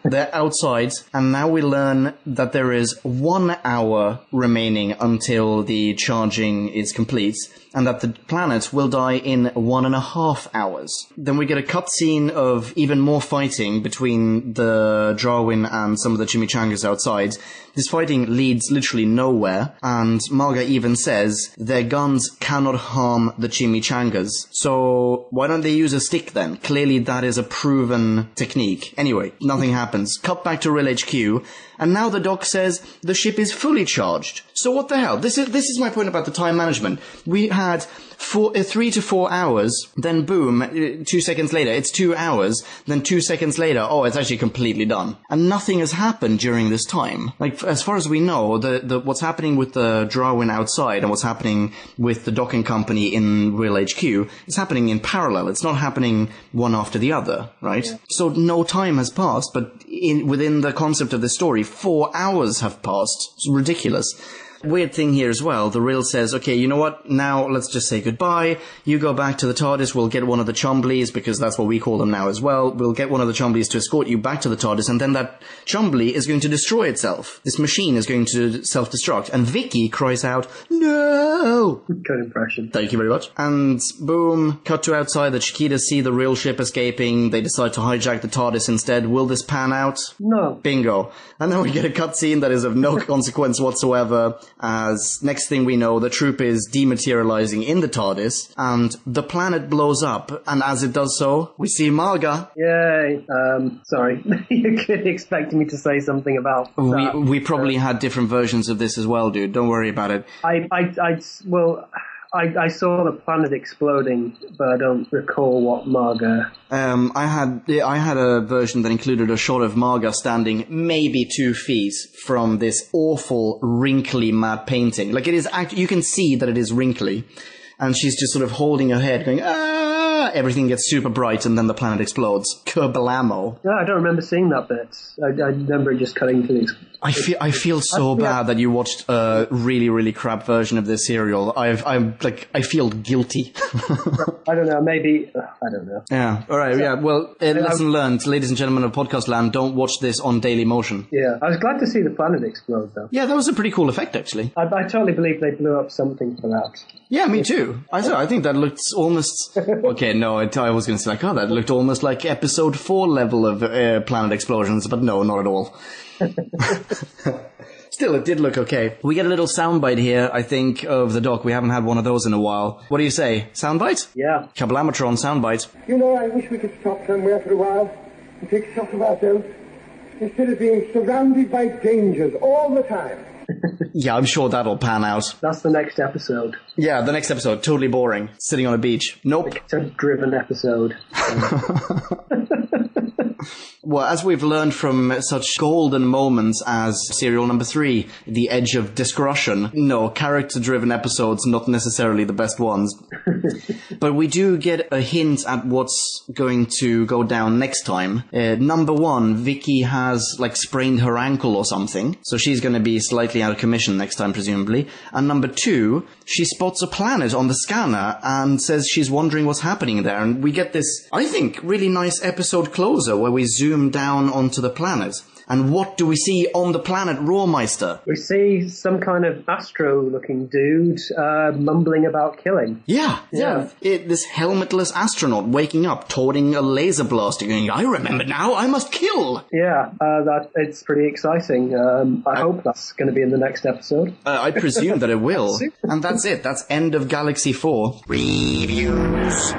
They're outside, and now we learn that there is 1 hour remaining until the charging is complete, and that the planet will die in 1.5 hours. Then we get a cutscene of even more fighting between the Darwin and some of the chimichangas outside. This fighting leads literally nowhere, and Marga even says their guns cannot harm the chimichangas. So why don't they use a stick then? Clearly that is a proven technique. Anyway, nothing happens. Cut back to Rill HQ, and now the doc says the ship is fully charged. So what the hell? This is my point about the time management. We had 3 to 4 hours, then boom, 2 seconds later, it's 2 hours, then 2 seconds later, oh, it's actually completely done. And nothing has happened during this time. Like, as far as we know, what's happening with the Darwin outside and what's happening with the docking company in Rill HQ is happening in parallel. It's not happening one after the other, right? Yeah. So no time has passed, but within the concept of the story, 4 hours have passed. It's ridiculous. Weird thing here as well, the Rill says, okay, you know what, now let's just say goodbye, you go back to the TARDIS, we'll get one of the Chumbleys, because that's what we call them now as well, we'll get one of the Chumbleys to escort you back to the TARDIS, and then that Chumbley is going to destroy itself. This machine is going to self-destruct, and Vicki cries out, no! Good impression. Thank you very much. And boom, cut to outside, the Chiquitas see the Rill ship escaping, they decide to hijack the TARDIS instead. Will this pan out? No. Bingo. And then we get a cutscene that is of no consequence whatsoever, as next thing we know, the troop is dematerializing in the TARDIS, and the planet blows up, and as it does so, we see Marga. Yay. Sorry. You could expect me to say something about that. We probably had different versions of this as well, dude. Don't worry about it. I saw the planet exploding, but I don't recall what Marga... I had a version that included a shot of Marga standing maybe 2 feet from this awful, wrinkly matte painting. Like, it is you can see that it is wrinkly, and she's just sort of holding her head, going, ah! Everything gets super bright, and then the planet explodes. Kerblamo. No, I don't remember seeing that bit. I remember it just cutting to the... I feel so bad that you watched a really, really crap version of this serial. I feel guilty. I don't know, maybe... I don't know. Yeah, alright, yeah, well, lesson learned, ladies and gentlemen of Podcast Land, don't watch this on Daily Motion. Yeah, I was glad to see the planet explode, though. Yeah, that was a pretty cool effect, actually. I totally believe they blew up something for that. Yeah, me too. I think that looked almost... Okay, no, I was going to say, like, that looked almost like episode 4 level of planet explosions, but no, not at all. Still, it did look okay. We get a little soundbite here, I think, of the Doc. We haven't had one of those in a while. What do you say? Soundbite? Yeah. Kablamatron soundbite. You know, I wish we could stop somewhere for a while and take stock of ourselves instead of being surrounded by dangers all the time. Yeah, I'm sure that'll pan out. That's the next episode. Yeah, the next episode. Totally boring. Sitting on a beach. Nope. It's a driven episode. Well, as we've learned from such golden moments as serial number 3, The Edge of Discretion, no, character-driven episodes, not necessarily the best ones. But we do get a hint at what's going to go down next time. Number 1, Vicki has, sprained her ankle or something, so she's going to be slightly out of commission next time, presumably. And number 2, she spots a planet on the scanner and says she's wondering what's happening there. And we get this, I think, really nice episode closer where we zoom down onto the planet. And what do we see on the planet, Rawmeister? We see some kind of astro-looking dude mumbling about killing. Yeah. This helmetless astronaut waking up, toting a laser blaster, going, I remember now, I must kill! Yeah, it's pretty exciting. I hope that's going to be in the next episode. I presume that it will. And that's it. That's end of Galaxy 4. Reviews.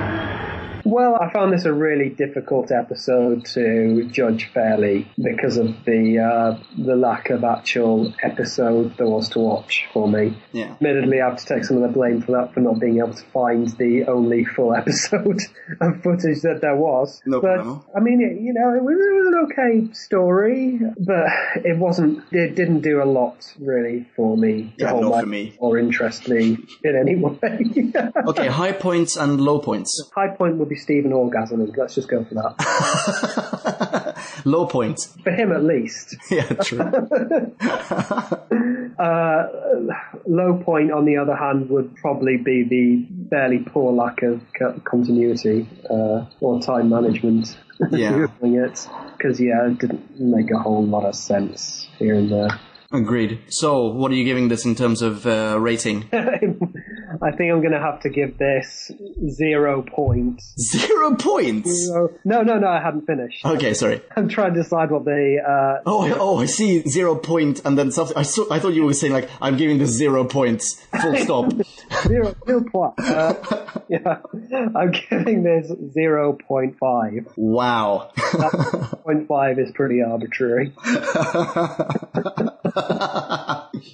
Well, I found this a really difficult episode to judge fairly because of the lack of actual episode there was to watch for me. Yeah. Admittedly, I have to take some of the blame for that, for not being able to find the only full episode of footage that there was. No but, problem. I mean, it was an okay story, but it didn't do a lot, really, for me. For me. Or interest me in any way. Okay, high points and low points. High point would be Steven orgasming. Let's just go for that. Low point. For him, at least. Yeah, true. Low point, on the other hand, would probably be the fairly poor lack of continuity or time management. Yeah. Because, it didn't make a whole lot of sense here and there. Agreed. So, what are you giving this in terms of rating? I think I'm going to have to give this 0 points. 0 points? No, I hadn't finished. Okay, sorry. I'm trying to decide what the... I see 0 point and then something. I thought you were saying, I'm giving this 0 points, full stop. 0 point. Yeah, I'm giving this 0.5. Wow. 0.5 is pretty arbitrary.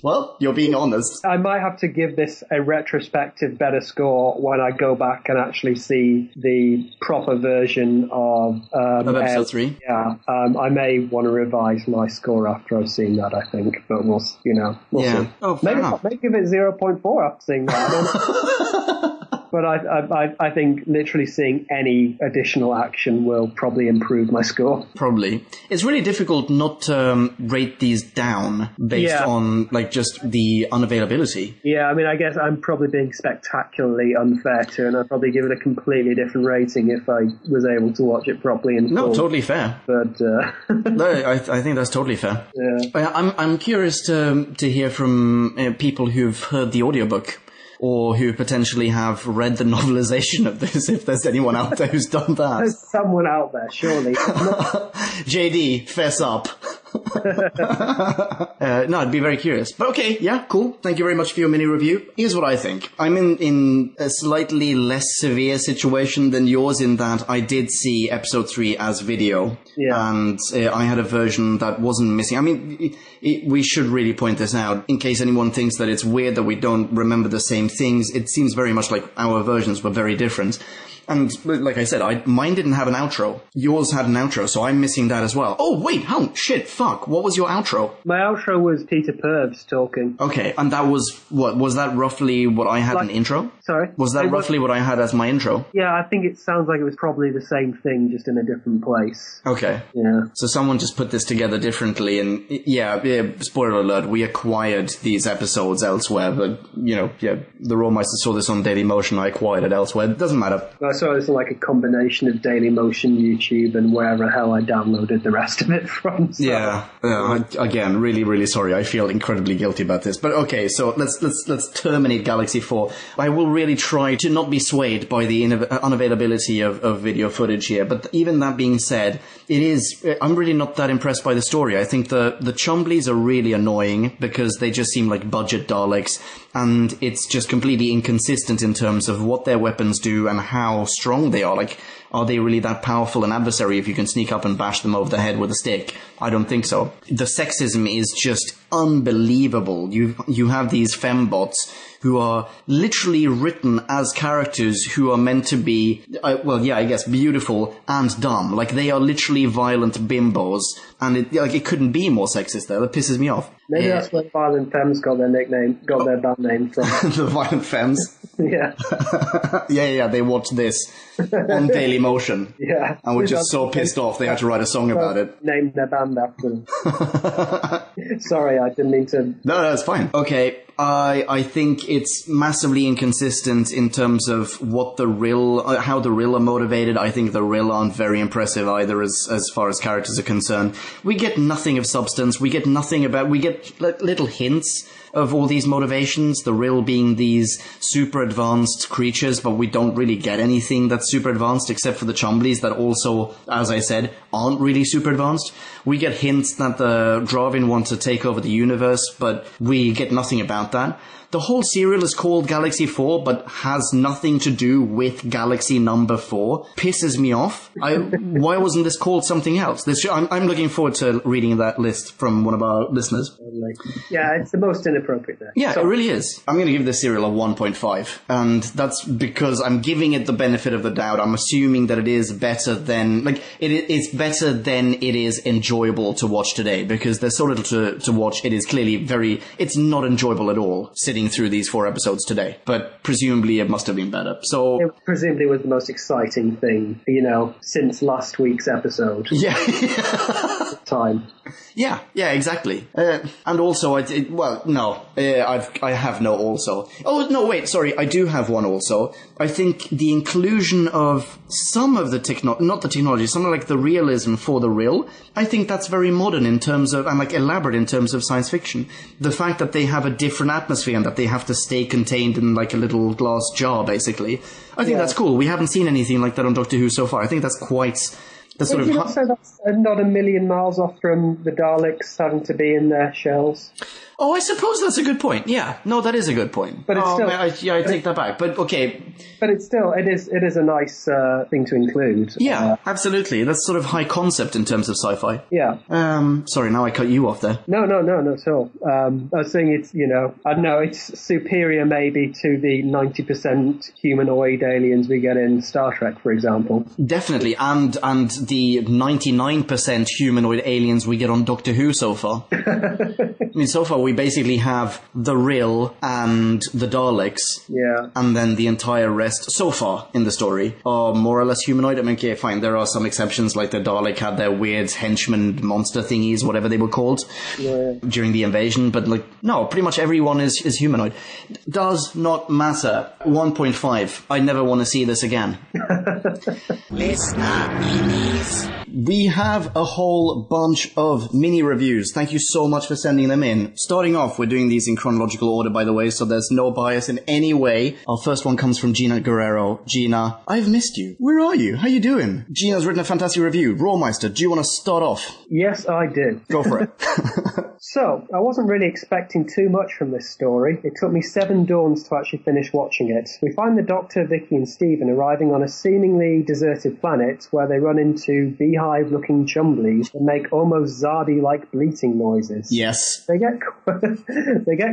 Well, you're being honest. I might have to give this a retrospective better score when I go back and actually see the proper version of episode 3. Yeah, I may want to revise my score after I've seen that, I think, but we'll see. Oh, fair enough. Maybe give it 0.4 after seeing that. But I think literally seeing any additional action will probably improve my score. Probably. It's really difficult not to rate these down based on just the unavailability. Yeah, I mean, I guess I'm probably being spectacularly unfair to, and I'd probably give it a completely different rating if I was able to watch it properly in full. No, totally fair. But no, I think that's totally fair. Yeah. I'm curious to hear from people who've heard the audiobook, or who potentially have read the novelization of this, if there's anyone out there who's done that. There's someone out there, surely. JD, fess up. No, I'd be very curious. But okay, yeah, cool. Thank you very much for your mini review. Here's what I think. I'm in a slightly less severe situation than yours in that I did see episode 3 as video. Yeah. And I had a version that wasn't missing. I mean, we should really point this out in case anyone thinks that it's weird that we don't remember the same things. It seems very much like our versions were very different. And like I said, mine didn't have an outro. Yours had an outro, so I'm missing that as well. Oh, wait, shit, fuck. What was your outro? My outro was Peter Purves talking. Okay, and that was, what, was that roughly what I had an intro? Sorry? Was that roughly what I had as my intro? Yeah, I think it sounds like it was probably the same thing, just in a different place. Okay. Yeah. So someone just put this together differently, and yeah, spoiler alert, we acquired these episodes elsewhere, but, the Rawmeister saw this on Dailymotion, I acquired it elsewhere. It doesn't matter. I saw it was like a combination of Dailymotion, YouTube, and wherever the hell I downloaded the rest of it from. So. Yeah. Again, really, really sorry. I feel incredibly guilty about this. But okay, so let's terminate Galaxy 4. I will really try to not be swayed by the unavailability of video footage here. But even that being said, I'm really not that impressed by the story. I think the Chumblies are really annoying because they just seem like budget-Daleks, and it's just completely inconsistent in terms of what their weapons do and how strong they are. Like, are they really that powerful an adversary if you can sneak up and bash them over the head with a stick? I don't think so. The sexism is just unbelievable. You have these fembots who are literally written as characters who are meant to be, beautiful and dumb. Like, they are literally violent bimbos, and it couldn't be more sexist there. That pisses me off. Maybe that's where Violent Femmes got their band name from. The Violent Femmes? Yeah. Yeah, they watched this on Dailymotion. Yeah. And were just so pissed off they had to write a song about it. Named their band after them. Sorry, I didn't mean to... No, it's fine. Okay, I think it's massively inconsistent in terms of what how the Rill are motivated. I think the Rill aren't very impressive either as far as characters are concerned. We get nothing of substance. We get little hints of all these motivations, the Rill being these super advanced creatures, but we don't really get anything that's super advanced except for the Chumblies that also, as I said, aren't really super advanced. We get hints that the Dravin want to take over the universe, but we get nothing about that. The whole serial is called Galaxy 4, but has nothing to do with Galaxy number 4. Pisses me off. Why wasn't this called something else? I'm looking forward to reading that list from one of our listeners. Yeah, it's the most inappropriate there. Yeah, it really is. I'm going to give this serial a 1.5. And that's because I'm giving it the benefit of the doubt. I'm assuming that it is better than... it's better than it is enjoyable to watch today. Because there's so little to watch. It is clearly it's not enjoyable at all sitting through these 4 episodes today, but presumably it must have been better. So it presumably was the most exciting thing, since last week's episode. Yeah. Time. Yeah, exactly. And also, I have no also. Oh, no, wait, sorry, I do have one also. I think the inclusion of some of the some of the realism for the Rill, I think that's very modern in terms of, and elaborate in terms of science fiction. The fact that they have a different atmosphere and that they have to stay contained in a little glass jar, basically. I think that's cool. We haven't seen anything like that on Doctor Who so far. I think that's quite... Would you not say that's not a million miles off from the Daleks having to be in their shells? Oh, I suppose that's a good point. Yeah, no, that is a good point. But it's still, I take that back. But okay. But it's still, it is a nice thing to include. Yeah, absolutely. That's sort of high concept in terms of sci-fi. Yeah. Sorry, now I cut you off there. No, not at all. I was saying it's, I don't know, it's superior maybe to the 90% humanoid aliens we get in Star Trek, for example. Definitely, and the 99% humanoid aliens we get on Doctor Who so far. I mean, so far we basically have the Rill and the Daleks. Yeah. And then the entire rest, so far in the story, are more or less humanoid. I mean, okay, fine, there are some exceptions, like the Dalek had their weird henchman monster thingies, whatever they were called, during the invasion, but no, pretty much everyone is humanoid. Does not matter. 1.5. I never want to see this again. Listener minis. we have a whole bunch of mini reviews. Thank you so much for sending them in. Starting off, we're doing these in chronological order, by the way, so there's no bias in any way. Our first one comes from Gina Guerrero. Gina, I've missed you. Where are you? How you doing? Gina's written a fantastic review. Rawmeister, do you want to start off? Yes, I do. Go for it. So, I wasn't really expecting too much from this story. It took me 7 dawns to actually finish watching it. We find the Doctor, Vicki and Steven arriving on a seemingly deserted planet where they run into beehive-looking chumblies that make almost Zardy-like bleating noises. Yes. They get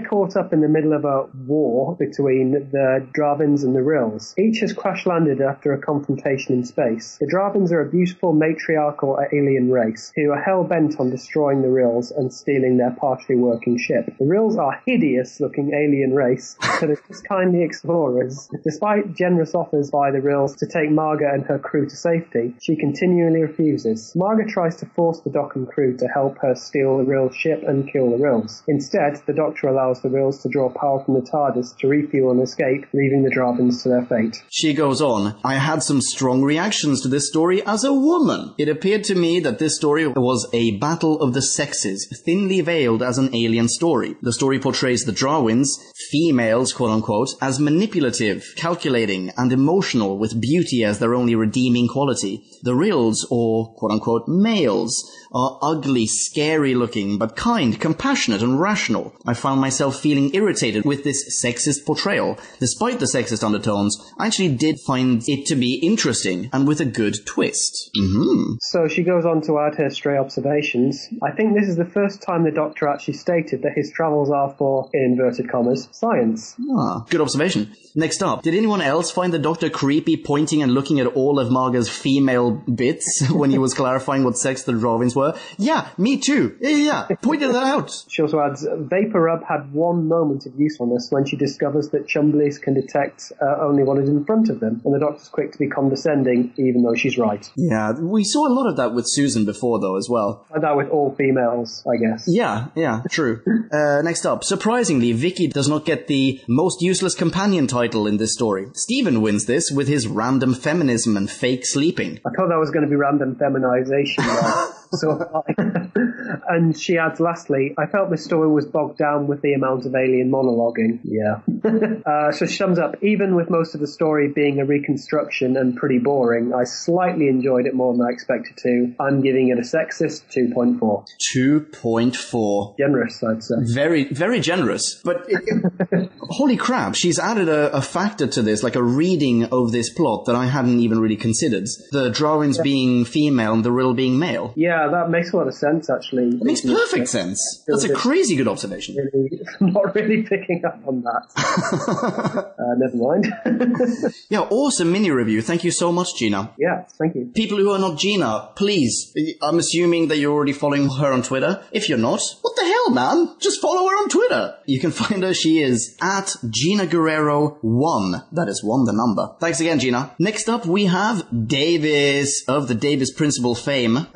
caught up in the middle of a war between the Dravins and the Rills. Each has crash-landed after a confrontation in space. The Dravins are a beautiful matriarchal alien race who are hell-bent on destroying the Rills and stealing their partially working ship. The Rills are hideous-looking alien race that are just kindly explorers. Despite generous offers by the Rills to take Marga and her crew to safety, she continually refuses. Marga tries to force the Doc and crew to help her steal the Rills ship and kill the Rills. Instead, the Doctor allows the Rills to draw power from the TARDIS to refuel and escape, leaving the Dravins to their fate. She goes on, I had some strong reactions to this story as a woman. It appeared to me that this story was a battle of the sexes, thinly veiled as an alien story. The story portrays the Drawins, females, quote-unquote, as manipulative, calculating, and emotional, with beauty as their only redeeming quality. The Rills, or quote-unquote males, are ugly, scary-looking, but kind, compassionate, and rational. I found myself feeling irritated with this sexist portrayal. Despite the sexist undertones, I actually did find it to be interesting, and with a good twist. So she goes on to add her stray observations. I think this is the first time the Doctor actually stated that his travels are for, in inverted commas, science. Good observation. Next up, did anyone else find the Doctor creepy pointing and looking at all of Marga's female bits when he was clarifying what sex the Dravins were? Yeah, me too. Yeah, pointed that out. She also adds, Vapor Rub had one moment of usefulness when she discovers that chumblies can detect only what is in front of them, and the Doctor's quick to be condescending, even though she's right. Yeah, we saw a lot of that with Susan before, though, as well. And that with all females, I guess. Yeah, true. Next up, surprisingly, Vicki does not get the most useless companion title in this story. Steven wins this with his random feminism and fake sleeping. I thought that was going to be random feminization. And she adds, lastly, I felt this story was bogged down with the amount of alien monologuing. Yeah. So she sums up, even with most of the story being a reconstruction and pretty boring, I slightly enjoyed it more than I expected to. I'm giving it a sexist 2.4. 2.4. Generous, I'd say. Very, very generous. But holy crap, she's added a factor to this, like a reading of this plot that I hadn't even really considered. The Drawins being female and the Rill being male. Yeah, that makes a lot of sense, actually. It makes perfect sense. That's a crazy good observation. Not really picking up on that. Never mind. Yeah, awesome mini review. Thank you so much, Gina. Yeah, thank you. People who are not Gina, please, I'm assuming that you're already following her on Twitter. If you're not, what the hell, man? Just follow her on Twitter. You can find her. She is at Gina Guerrero 1. That is 1, the number. Thanks again, Gina. Next up, we have Davis of the Davis Principle fame.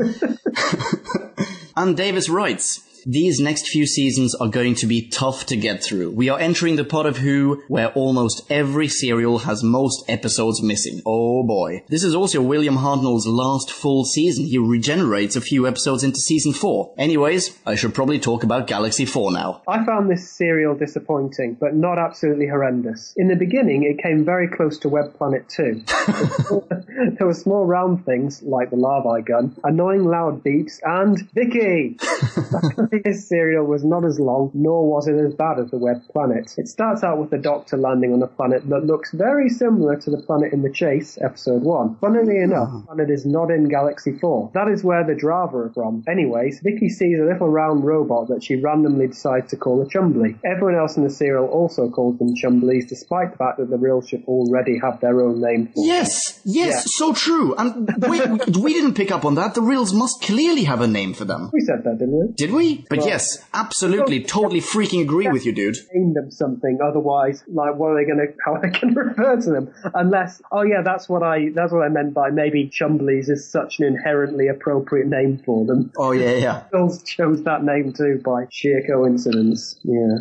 And Davis writes, these next few seasons are going to be tough to get through. We are entering the pot of Who, where almost every serial has most episodes missing. Oh boy. This is also William Hartnell's last full season. He regenerates a few episodes into season 4. Anyways, I should probably talk about Galaxy 4 now. I found this serial disappointing, but not absolutely horrendous. In the beginning, it came very close to Web Planet 2. There were small round things, like the larvae gun, annoying loud beeps, and Vicki! This serial was not as long, nor was it as bad as the Web Planet. It starts out with the Doctor landing on a planet that looks very similar to the planet in The Chase, episode 1. Funnily enough, the planet is not in Galaxy 4. That is where the Drava are from. Anyways, Vicki sees a little round robot that she randomly decides to call a Chumbly. Everyone else in the serial also calls them Chumblies, despite the fact that the real ship already have their own name. Yes, so true. And wait, we didn't pick up on that. The Rills must clearly have a name for them. We said that, didn't we? Did we? But yes, absolutely, totally freaking agree with you, dude. Name them something, otherwise, like, how are they going to refer to them? Unless, that's what I meant by maybe Chumblies is such an inherently appropriate name for them. Oh, yeah. Bills chose that name too by sheer coincidence, yeah.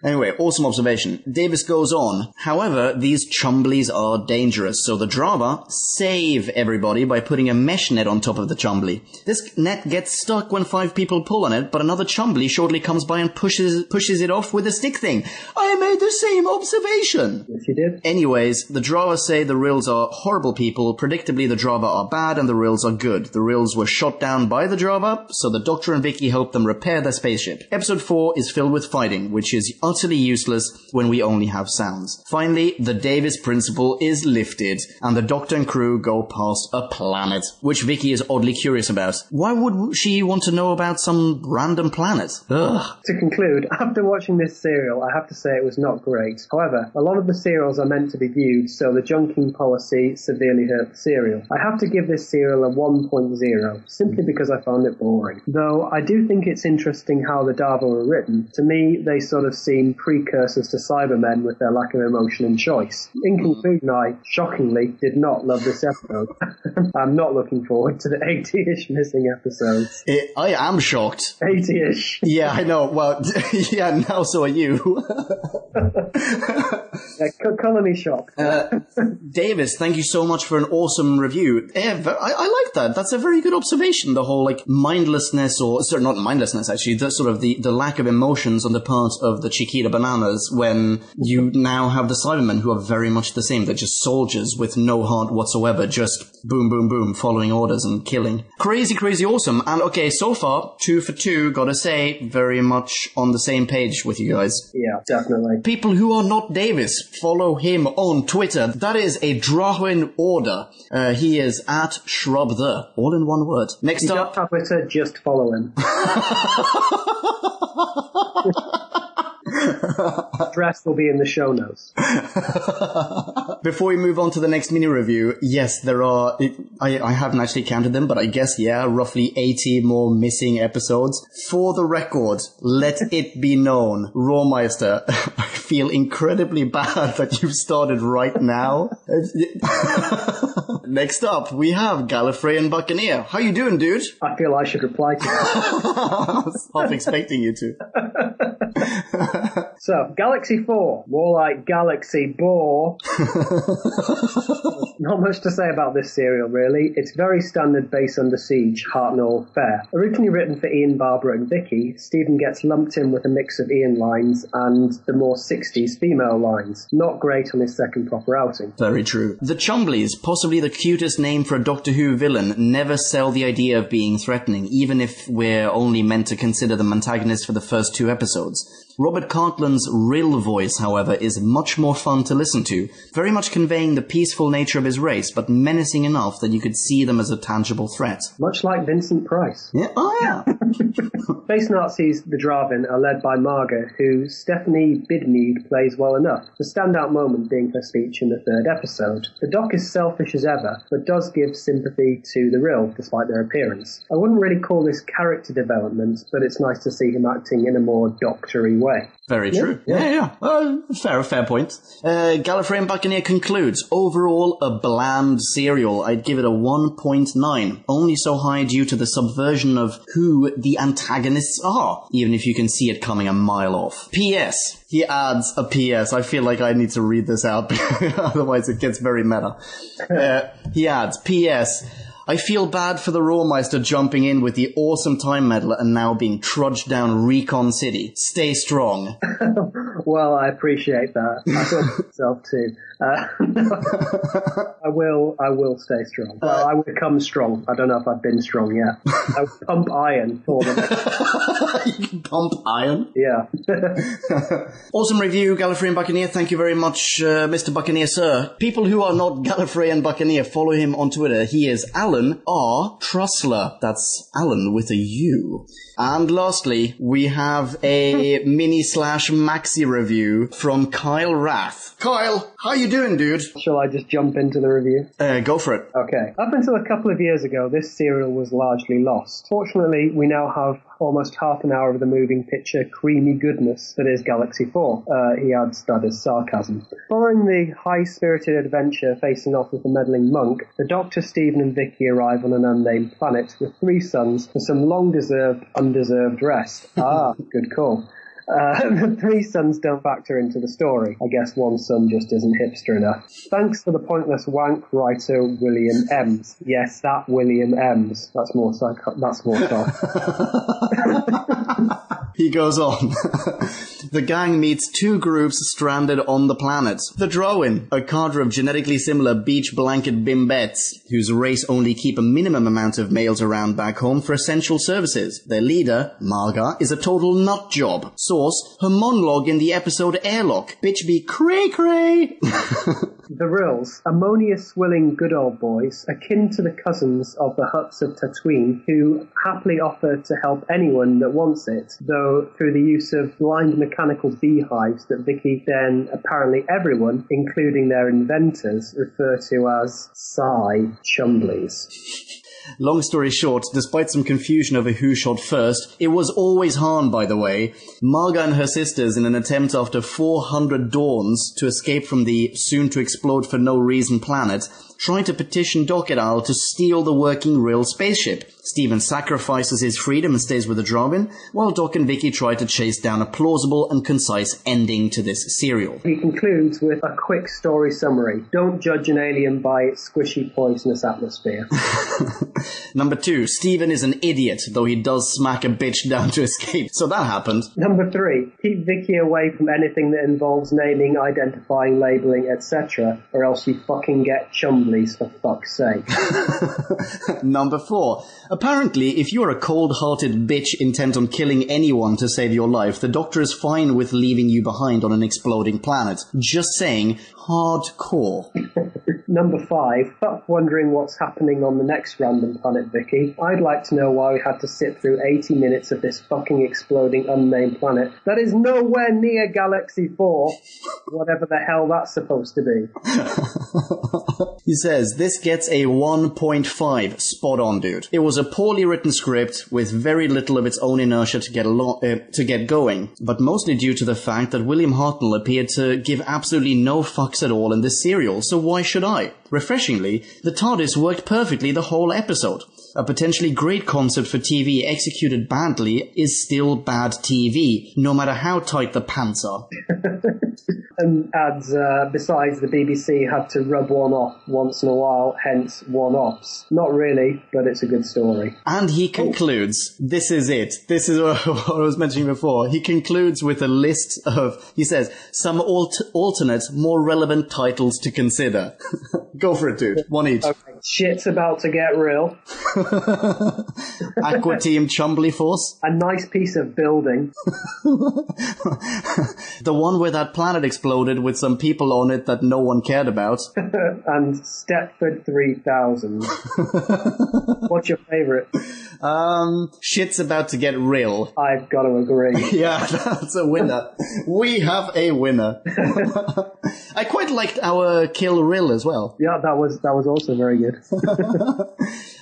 Anyway, awesome observation. Davis goes on. However, these chumblies are dangerous, so the drama save everybody by putting a mesh net on top of the chumbly. This net gets stuck when 5 people pull on it, but another chumbly shortly comes by and pushes it off with a stick thing. I made the same observation. Yes, you did. Anyways, the Drava say the Rills are horrible people. Predictably, the Drava are bad and the Rills are good. The Rills were shot down by the Drava, so the Doctor and Vicki help them repair their spaceship. Episode 4 is filled with fighting, which is utterly useless when we only have sounds. Finally, the Davis principle is lifted, and the Doctor and crew go past a planet, which Vicki is oddly curious about. Why would she want to know about some random planet? Ugh. To conclude, after watching this serial, I have to say it was not great. However, a lot of the serials are meant to be viewed, so the junking policy severely hurt the serial. I have to give this serial a 1.0, simply because I found it boring. Though I do think it's interesting how the Dava were written. To me, they sort of seem precursors to Cybermen with their lack of emotion and choice. In conclusion, I, shockingly, did not love this episode. I'm not looking forward to the 80-ish missing episodes. I am shocked. 80-ish. Yeah, I know. Well, yeah, now so are you. Colour me shocked. Davis, thank you so much for an awesome review. I like that. That's a very good observation. The whole, mindlessness, or sorry, not mindlessness, actually, the sort of the lack of emotions on the part of the Chiquita Bananas when you now have the Cybermen who are very much the same. They're just soldiers with no heart whatsoever, just boom, boom, boom, following orders and killing. Crazy, crazy awesome. And okay, so far, 2 for 2, gotta say, very much on the same page with you guys. Yeah, definitely. People who are not Davis, follow him on Twitter. That is a Drahwin order. He is at Shrubthe, all in one word. Next you up... don't have Twitter, just follow him. Address will be in the show notes. Before we move on to the next mini review, yes, there are, I haven't actually counted them, but I guess, yeah, roughly 80 more missing episodes. For the record, let it be known, Rawmeister, I feel incredibly bad that you've started right now. Next up, we have Gallifrey and Buccaneer. How you doing, dude? I feel I should reply to that. I was half expecting you to. So, Galaxy 4, more like Galaxy Bore. Not much to say about this serial, really. It's very standard base under siege, heart and all fare. Originally written for Ian, Barbara and Vicki, Steven gets lumped in with a mix of Ian lines and the more 60s female lines. Not great on his second proper outing. Very true. The Chumblies, possibly the cutest name for a Doctor Who villain, never sell the idea of being threatening, even if we're only meant to consider them antagonists for the first 2 episodes. Robert Cartland's Rill voice, however, is much more fun to listen to, very much conveying the peaceful nature of his race, but menacing enough that you could see them as a tangible threat. Much like Vincent Price. Yeah. Oh, yeah. Space Nazis, the Dravin, are led by Marga, who Stephanie Bidmead plays well enough, the standout moment being her speech in the 3rd episode. The Doc is selfish as ever, but does give sympathy to the Rill, despite their appearance. I wouldn't really call this character development, but it's nice to see him acting in a more doctory way. Very true. Yeah. Fair point. Gallifrey and Buccaneer concludes, overall a bland serial. I'd give it a 1.9. Only so high due to the subversion of who the antagonists are, even if you can see it coming a mile off. P.S. He adds a P.S. I feel like I need to read this out, otherwise it gets very meta. He adds, P.S. I feel bad for the Rawmeister jumping in with the awesome time medal and now being trudged down Recon City. Stay strong. Well, I appreciate that. I feel myself too. I will stay strong. Well, I will become strong. I don't know if I've been strong yet. I will pump iron for them. You can pump iron? Yeah. Awesome review, Gallifrey and Buccaneer. Thank you very much, Mr. Buccaneer, sir. People who are not Gallifrey and Buccaneer, follow him on Twitter. He is Alan R. Trussler. That's Alan with a U. And lastly, we have a mini/maxi review from Kyle Rath. Kyle, how you doing, dude? Shall I just jump into the review? Go for it. Okay. Up until a couple of years ago, this serial was largely lost. Fortunately, we now have almost half an hour of the moving picture creamy goodness that is Galaxy 4. He adds that as sarcasm. Following the high-spirited adventure facing off with the meddling monk, the Doctor, Steven and Vicki arrive on an unnamed planet with 3 sons for some long-deserved, undeserved rest. Ah, good call. The 3 sons don't factor into the story. I guess one son just isn't hipster enough. Thanks for the pointless wank, writer William Ems. Yes, that William Ems. That's more soft. He goes on. The gang meets 2 groups stranded on the planet. The Drowin, a cadre of genetically similar beach blanket bimbettes, whose race only keep a minimum amount of males around back home for essential services. Their leader, Marga, is a total nut job. Source, her monologue in the episode Airlock. Bitch be cray-cray. The Rills, ammonia-swilling good old boys, akin to the cousins of the Huts of Tatooine, who happily offer to help anyone that wants it, though through the use of blind mechanical beehives that Vicki then apparently everyone, including their inventors, refer to as Chumblies. Long story short, despite some confusion over who shot first, it was always Han, by the way. Marga and her sisters, in an attempt after 400 dawns to escape from the soon-to-explode-for-no-reason planet, tried to petition Doc et al. To steal the working Rill spaceship. Steven sacrifices his freedom and stays with the Drowin, while Doc and Vicki try to chase down a plausible and concise ending to this serial. He concludes with a quick story summary. Don't judge an alien by its squishy, poisonous atmosphere. Number 2, Steven is an idiot, though he does smack a bitch down to escape. So that happened. Number 3, keep Vicki away from anything that involves naming, identifying, labelling, etc., or else you fucking get Chumblies, for fuck's sake. Number 4, apparently, if you're a cold-hearted bitch intent on killing anyone to save your life, the Doctor is fine with leaving you behind on an exploding planet. Just saying, hardcore. Number 5, stop wondering what's happening on the next random planet, Vicki. I'd like to know why we had to sit through 80 minutes of this fucking exploding unnamed planet that is nowhere near Galaxy 4, whatever the hell that's supposed to be. He says, this gets a 1.5. Spot on, dude. It was a poorly written script with very little of its own inertia to get going, but mostly due to the fact that William Hartnell appeared to give absolutely no fucks at all in this serial, so why should I? Refreshingly, the TARDIS worked perfectly the whole episode. A potentially great concept for TV executed badly is still bad TV, no matter how tight the pants are. And adds, besides, the BBC had to rub one off once in a while, hence one-offs. Not really, but it's a good story. And he concludes, this is it. This is what I was mentioning before. He concludes with a list of, he says, some alternate, more relevant titles to consider. Go for it, dude. One each. Okay. Shit's about to get real. Aqua Team Chumbly Force. A nice piece of building. The one where that planet exploded with some people on it that no one cared about. And Stepford 3000. What's your favourite? Shit's about to get real. I've got to agree. Yeah, that's a winner. We have a winner. I quite liked our Kill Rill as well. Yeah, that was also very good.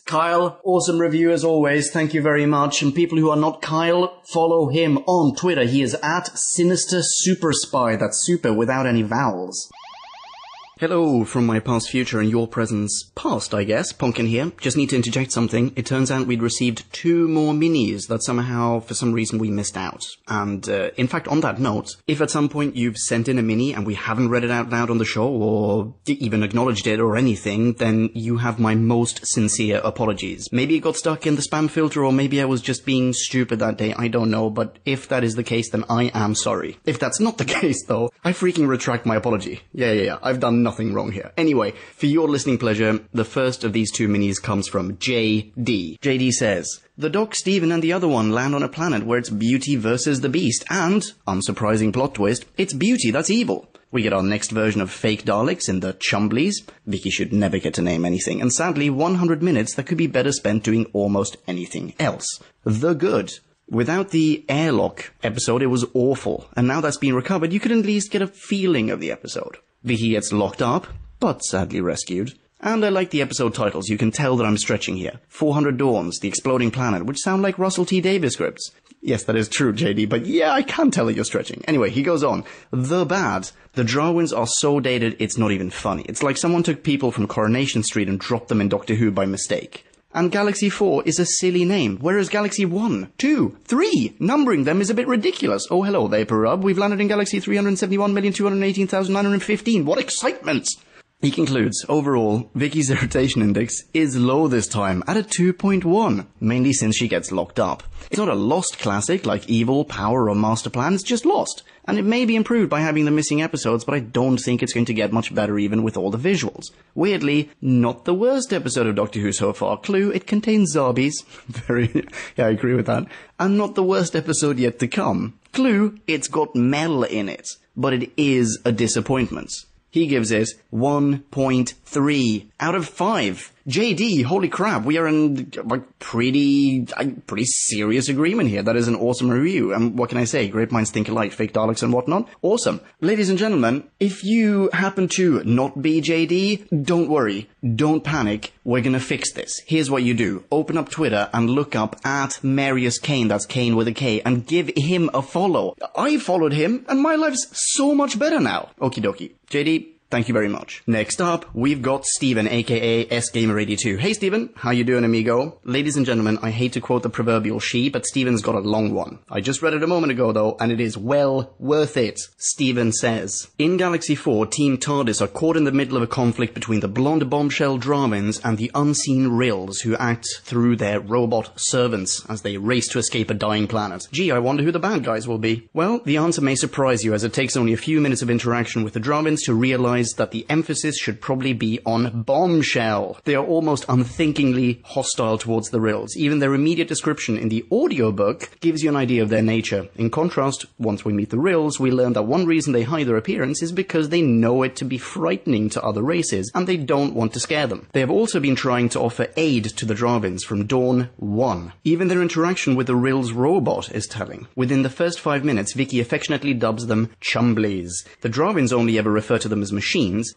Kyle, awesome review as always. Thank you very much. And people who are not Kyle, follow him on Twitter. He is at Sinister Super Spy. That's super without any vowels. Hello from my past future and your presence past, I guess. Pumpkin here. Just need to interject something. It turns out we'd received 2 more minis that somehow, for some reason, we missed out. And, in fact, on that note, if at some point you've sent in a mini and we haven't read it out loud on the show or even acknowledged it or anything, then you have my most sincere apologies. Maybe it got stuck in the spam filter or maybe I was just being stupid that day. I don't know. But if that is the case, then I am sorry. If that's not the case, though, I freaking retract my apology. Yeah. I've done nothing wrong here. Anyway, for your listening pleasure, the first of these 2 minis comes from JD. JD says, the Doc, Steven, and the other one land on a planet where it's Beauty versus the Beast, and, unsurprising plot twist, it's Beauty that's evil. We get our next version of fake Daleks in the Chumblies. Vicki should never get to name anything, and sadly, 100 minutes that could be better spent doing almost anything else. The Good. Without the airlock episode, it was awful, and now that's been recovered, you could at least get a feeling of the episode. Vicki gets locked up, but sadly rescued. And I like the episode titles. You can tell that I'm stretching here. 400 Dawns, The Exploding Planet, which sound like Russell T. Davies scripts. Yes, that is true, JD, but yeah, I can tell that you're stretching. Anyway, he goes on. The Bad. The Darwins are so dated, it's not even funny. It's like someone took people from Coronation Street and dropped them in Doctor Who by mistake. And Galaxy 4 is a silly name, whereas Galaxy 1, 2, 3, numbering them is a bit ridiculous. Oh, hello there, Perub. We've landed in Galaxy 371,218,915. What excitement! He concludes, overall, Vicky's irritation index is low this time, at a 2.1, mainly since she gets locked up. It's not a lost classic like Evil, Power, or Master Plan, it's just lost. And it may be improved by having the missing episodes, but I don't think it's going to get much better even with all the visuals. Weirdly, not the worst episode of Doctor Who so far. Clue, it contains zombies. Yeah, I agree with that. And not the worst episode yet to come. Clue, it's got Mel in it, but it is a disappointment. He gives it 1.3 out of 5. JD, holy crap, we are in pretty serious agreement here. That is an awesome review. And what can I say? Great minds think alike, fake Daleks and whatnot. Awesome. Ladies and gentlemen, if you happen to not be JD, don't worry. Don't panic. We're gonna fix this. Here's what you do. Open up Twitter and look up at Marius Kane, that's Kane with a K, and give him a follow. I followed him, and my life's so much better now. Okie dokie. JD, thank you very much. Next up, we've got Steven, aka SGamer82. Hey Steven, how you doing, amigo? Ladies and gentlemen, I hate to quote the proverbial she, but Steven's got a long one. I just read it a moment ago though, and it is well worth it. Steven says, in Galaxy 4, Team TARDIS are caught in the middle of a conflict between the blonde bombshell Dravins and the unseen Rills, who act through their robot servants as they race to escape a dying planet. Gee, I wonder who the bad guys will be. Well, the answer may surprise you, as it takes only a few minutes of interaction with the Dravins to realize that the emphasis should probably be on bombshell. They are almost unthinkingly hostile towards the Rills. Even their immediate description in the audiobook gives you an idea of their nature. In contrast, once we meet the Rills, we learn that one reason they hide their appearance is because they know it to be frightening to other races, and they don't want to scare them. They have also been trying to offer aid to the Dravins from Dawn 1. Even their interaction with the Rills robot is telling. Within the first 5 minutes, Vicky affectionately dubs them Chumblies. The Dravins only ever refer to them as machines,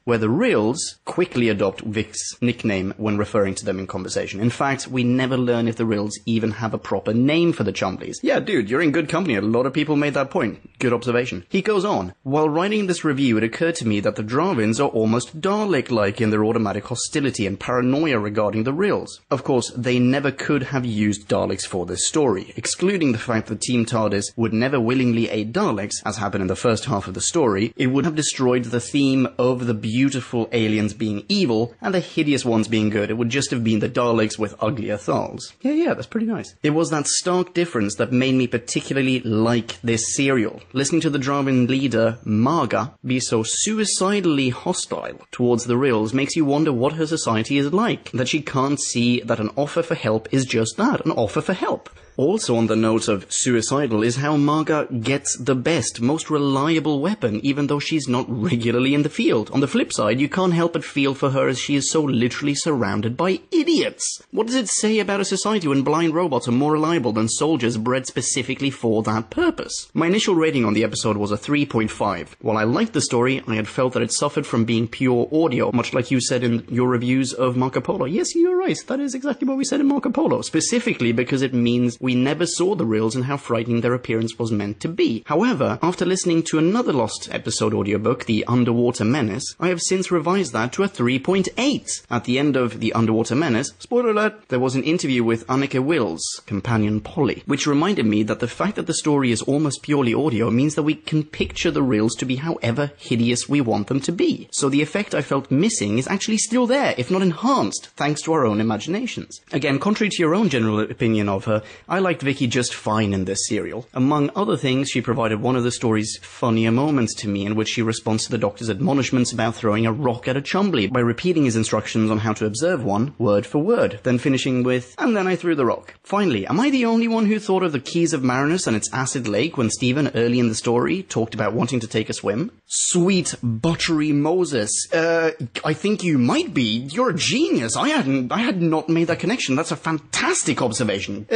where the Rills quickly adopt Vic's nickname when referring to them in conversation. In fact, we never learn if the Rills even have a proper name for the Chumblies. Yeah, dude, you're in good company. A lot of people made that point. Good observation. He goes on, while writing this review, it occurred to me that the Dravins are almost Dalek-like in their automatic hostility and paranoia regarding the Rills. Of course, they never could have used Daleks for this story, excluding the fact that Team TARDIS would never willingly aid Daleks, as happened in the first half of the story. It would have destroyed the theme of the beautiful aliens being evil and the hideous ones being good. It would just have been the Daleks with uglier thals. Yeah, that's pretty nice. It was that stark difference that made me particularly like this serial. Listening to the Dravin leader, Marga, be so suicidally hostile towards the Rills makes you wonder what her society is like, that she can't see that an offer for help is just that, an offer for help. Also on the note of suicidal is how Marga gets the best, most reliable weapon, even though she's not regularly in the field. On the flip side, you can't help but feel for her as she is so literally surrounded by idiots. What does it say about a society when blind robots are more reliable than soldiers bred specifically for that purpose? My initial rating on the episode was a 3.5. While I liked the story, I had felt that it suffered from being pure audio, much like you said in your reviews of Marco Polo. Yes, you're right. That is exactly what we said in Marco Polo, specifically because it means we never saw the Rills and how frightening their appearance was meant to be. However, after listening to another lost episode audiobook, The Underwater Menace, I have since revised that to a 3.8. At the end of The Underwater Menace, spoiler alert, there was an interview with Annika Wills, companion Polly, which reminded me that the fact that the story is almost purely audio means that we can picture the Rills to be however hideous we want them to be. So the effect I felt missing is actually still there, if not enhanced, thanks to our own imaginations. Again, contrary to your own general opinion of her, I liked Vicky just fine in this serial. Among other things, she provided one of the story's funnier moments to me, in which she responds to the Doctor's admonishments about throwing a rock at a Chumbly by repeating his instructions on how to observe one, word for word, then finishing with, and then I threw the rock. Finally, am I the only one who thought of the Keys of Marinus and its acid lake when Steven, early in the story, talked about wanting to take a swim? Sweet buttery Moses. I think you might be. You're a genius. I had not made that connection. That's a fantastic observation.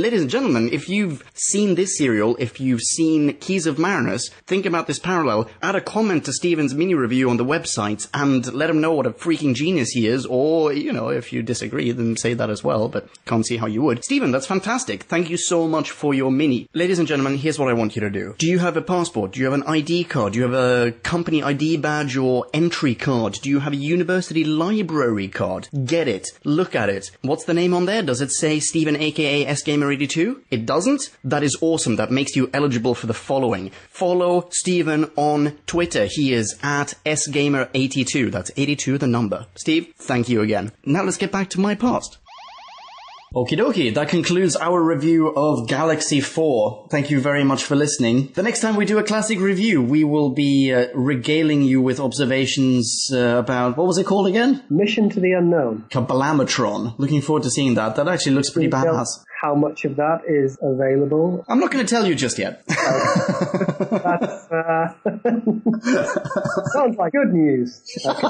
ladies and gentlemen, if you've seen this serial, if you've seen Keys of Marinus, think about this parallel, add a comment to Steven's mini-review on the website, and let him know what a freaking genius he is, or, if you disagree, then say that as well, but can't see how you would. Steven, that's fantastic. Thank you so much for your mini. Ladies and gentlemen, here's what I want you to do. Do you have a passport? Do you have an ID card? Do you have a company ID badge or entry card? Do you have a university library card? Get it. Look at it. What's the name on there? Does it say Steven aka SGamer82? It doesn't? That is awesome. That makes you eligible for the following. Follow Steven on Twitter. He is at SGamer82. That's 82 the number. Steve, thank you again. Now let's get back to my past. Okie dokie, that concludes our review of Galaxy 4. Thank you very much for listening. The next time we do a classic review, we will be regaling you with observations about, what was it called again? Mission to the Unknown. Kabalamatron. Looking forward to seeing that. That actually looks pretty badass. How much of that is available? I'm not going to tell you just yet. That's, sounds like good news. Okay.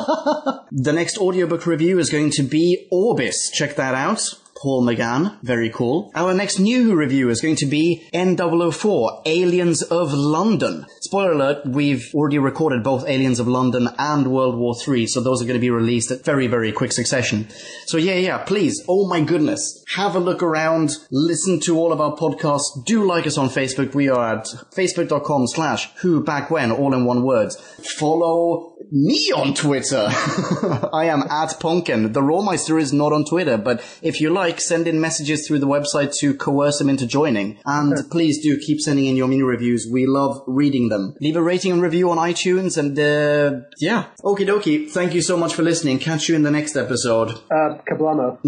The next audiobook review is going to be Orbis. Check that out. Paul McGann. Very cool. Our next new review is going to be N004, Aliens of London. Spoiler alert, we've already recorded both Aliens of London and World War III, so those are going to be released at very, very quick succession. So yeah, please, oh my goodness, have a look around, listen to all of our podcasts, do like us on Facebook. We are at facebook.com/whobackwhen, all in one word. Follow me on Twitter. I am at Ponken. The Rawmeister is not on Twitter, but if you like, send in messages through the website to coerce him into joining. And please do keep sending in your mini reviews. We love reading them. Leave a rating and review on iTunes, and yeah. Okie dokie. Thank you so much for listening. Catch you in the next episode. Kablamo.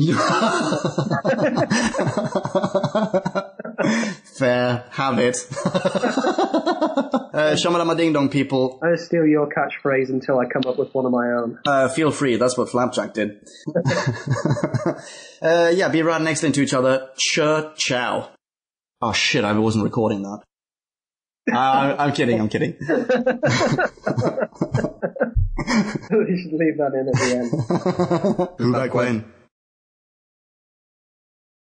Fair. Have it. Shamalama Ding Dong, people. I'll steal your catchphrase until I come up with one of my own. Feel free. That's what Flapjack did. Yeah, be right next into each other. Ciao. Oh shit, I wasn't recording that. I'm kidding. We should leave that in at the end. Who back when?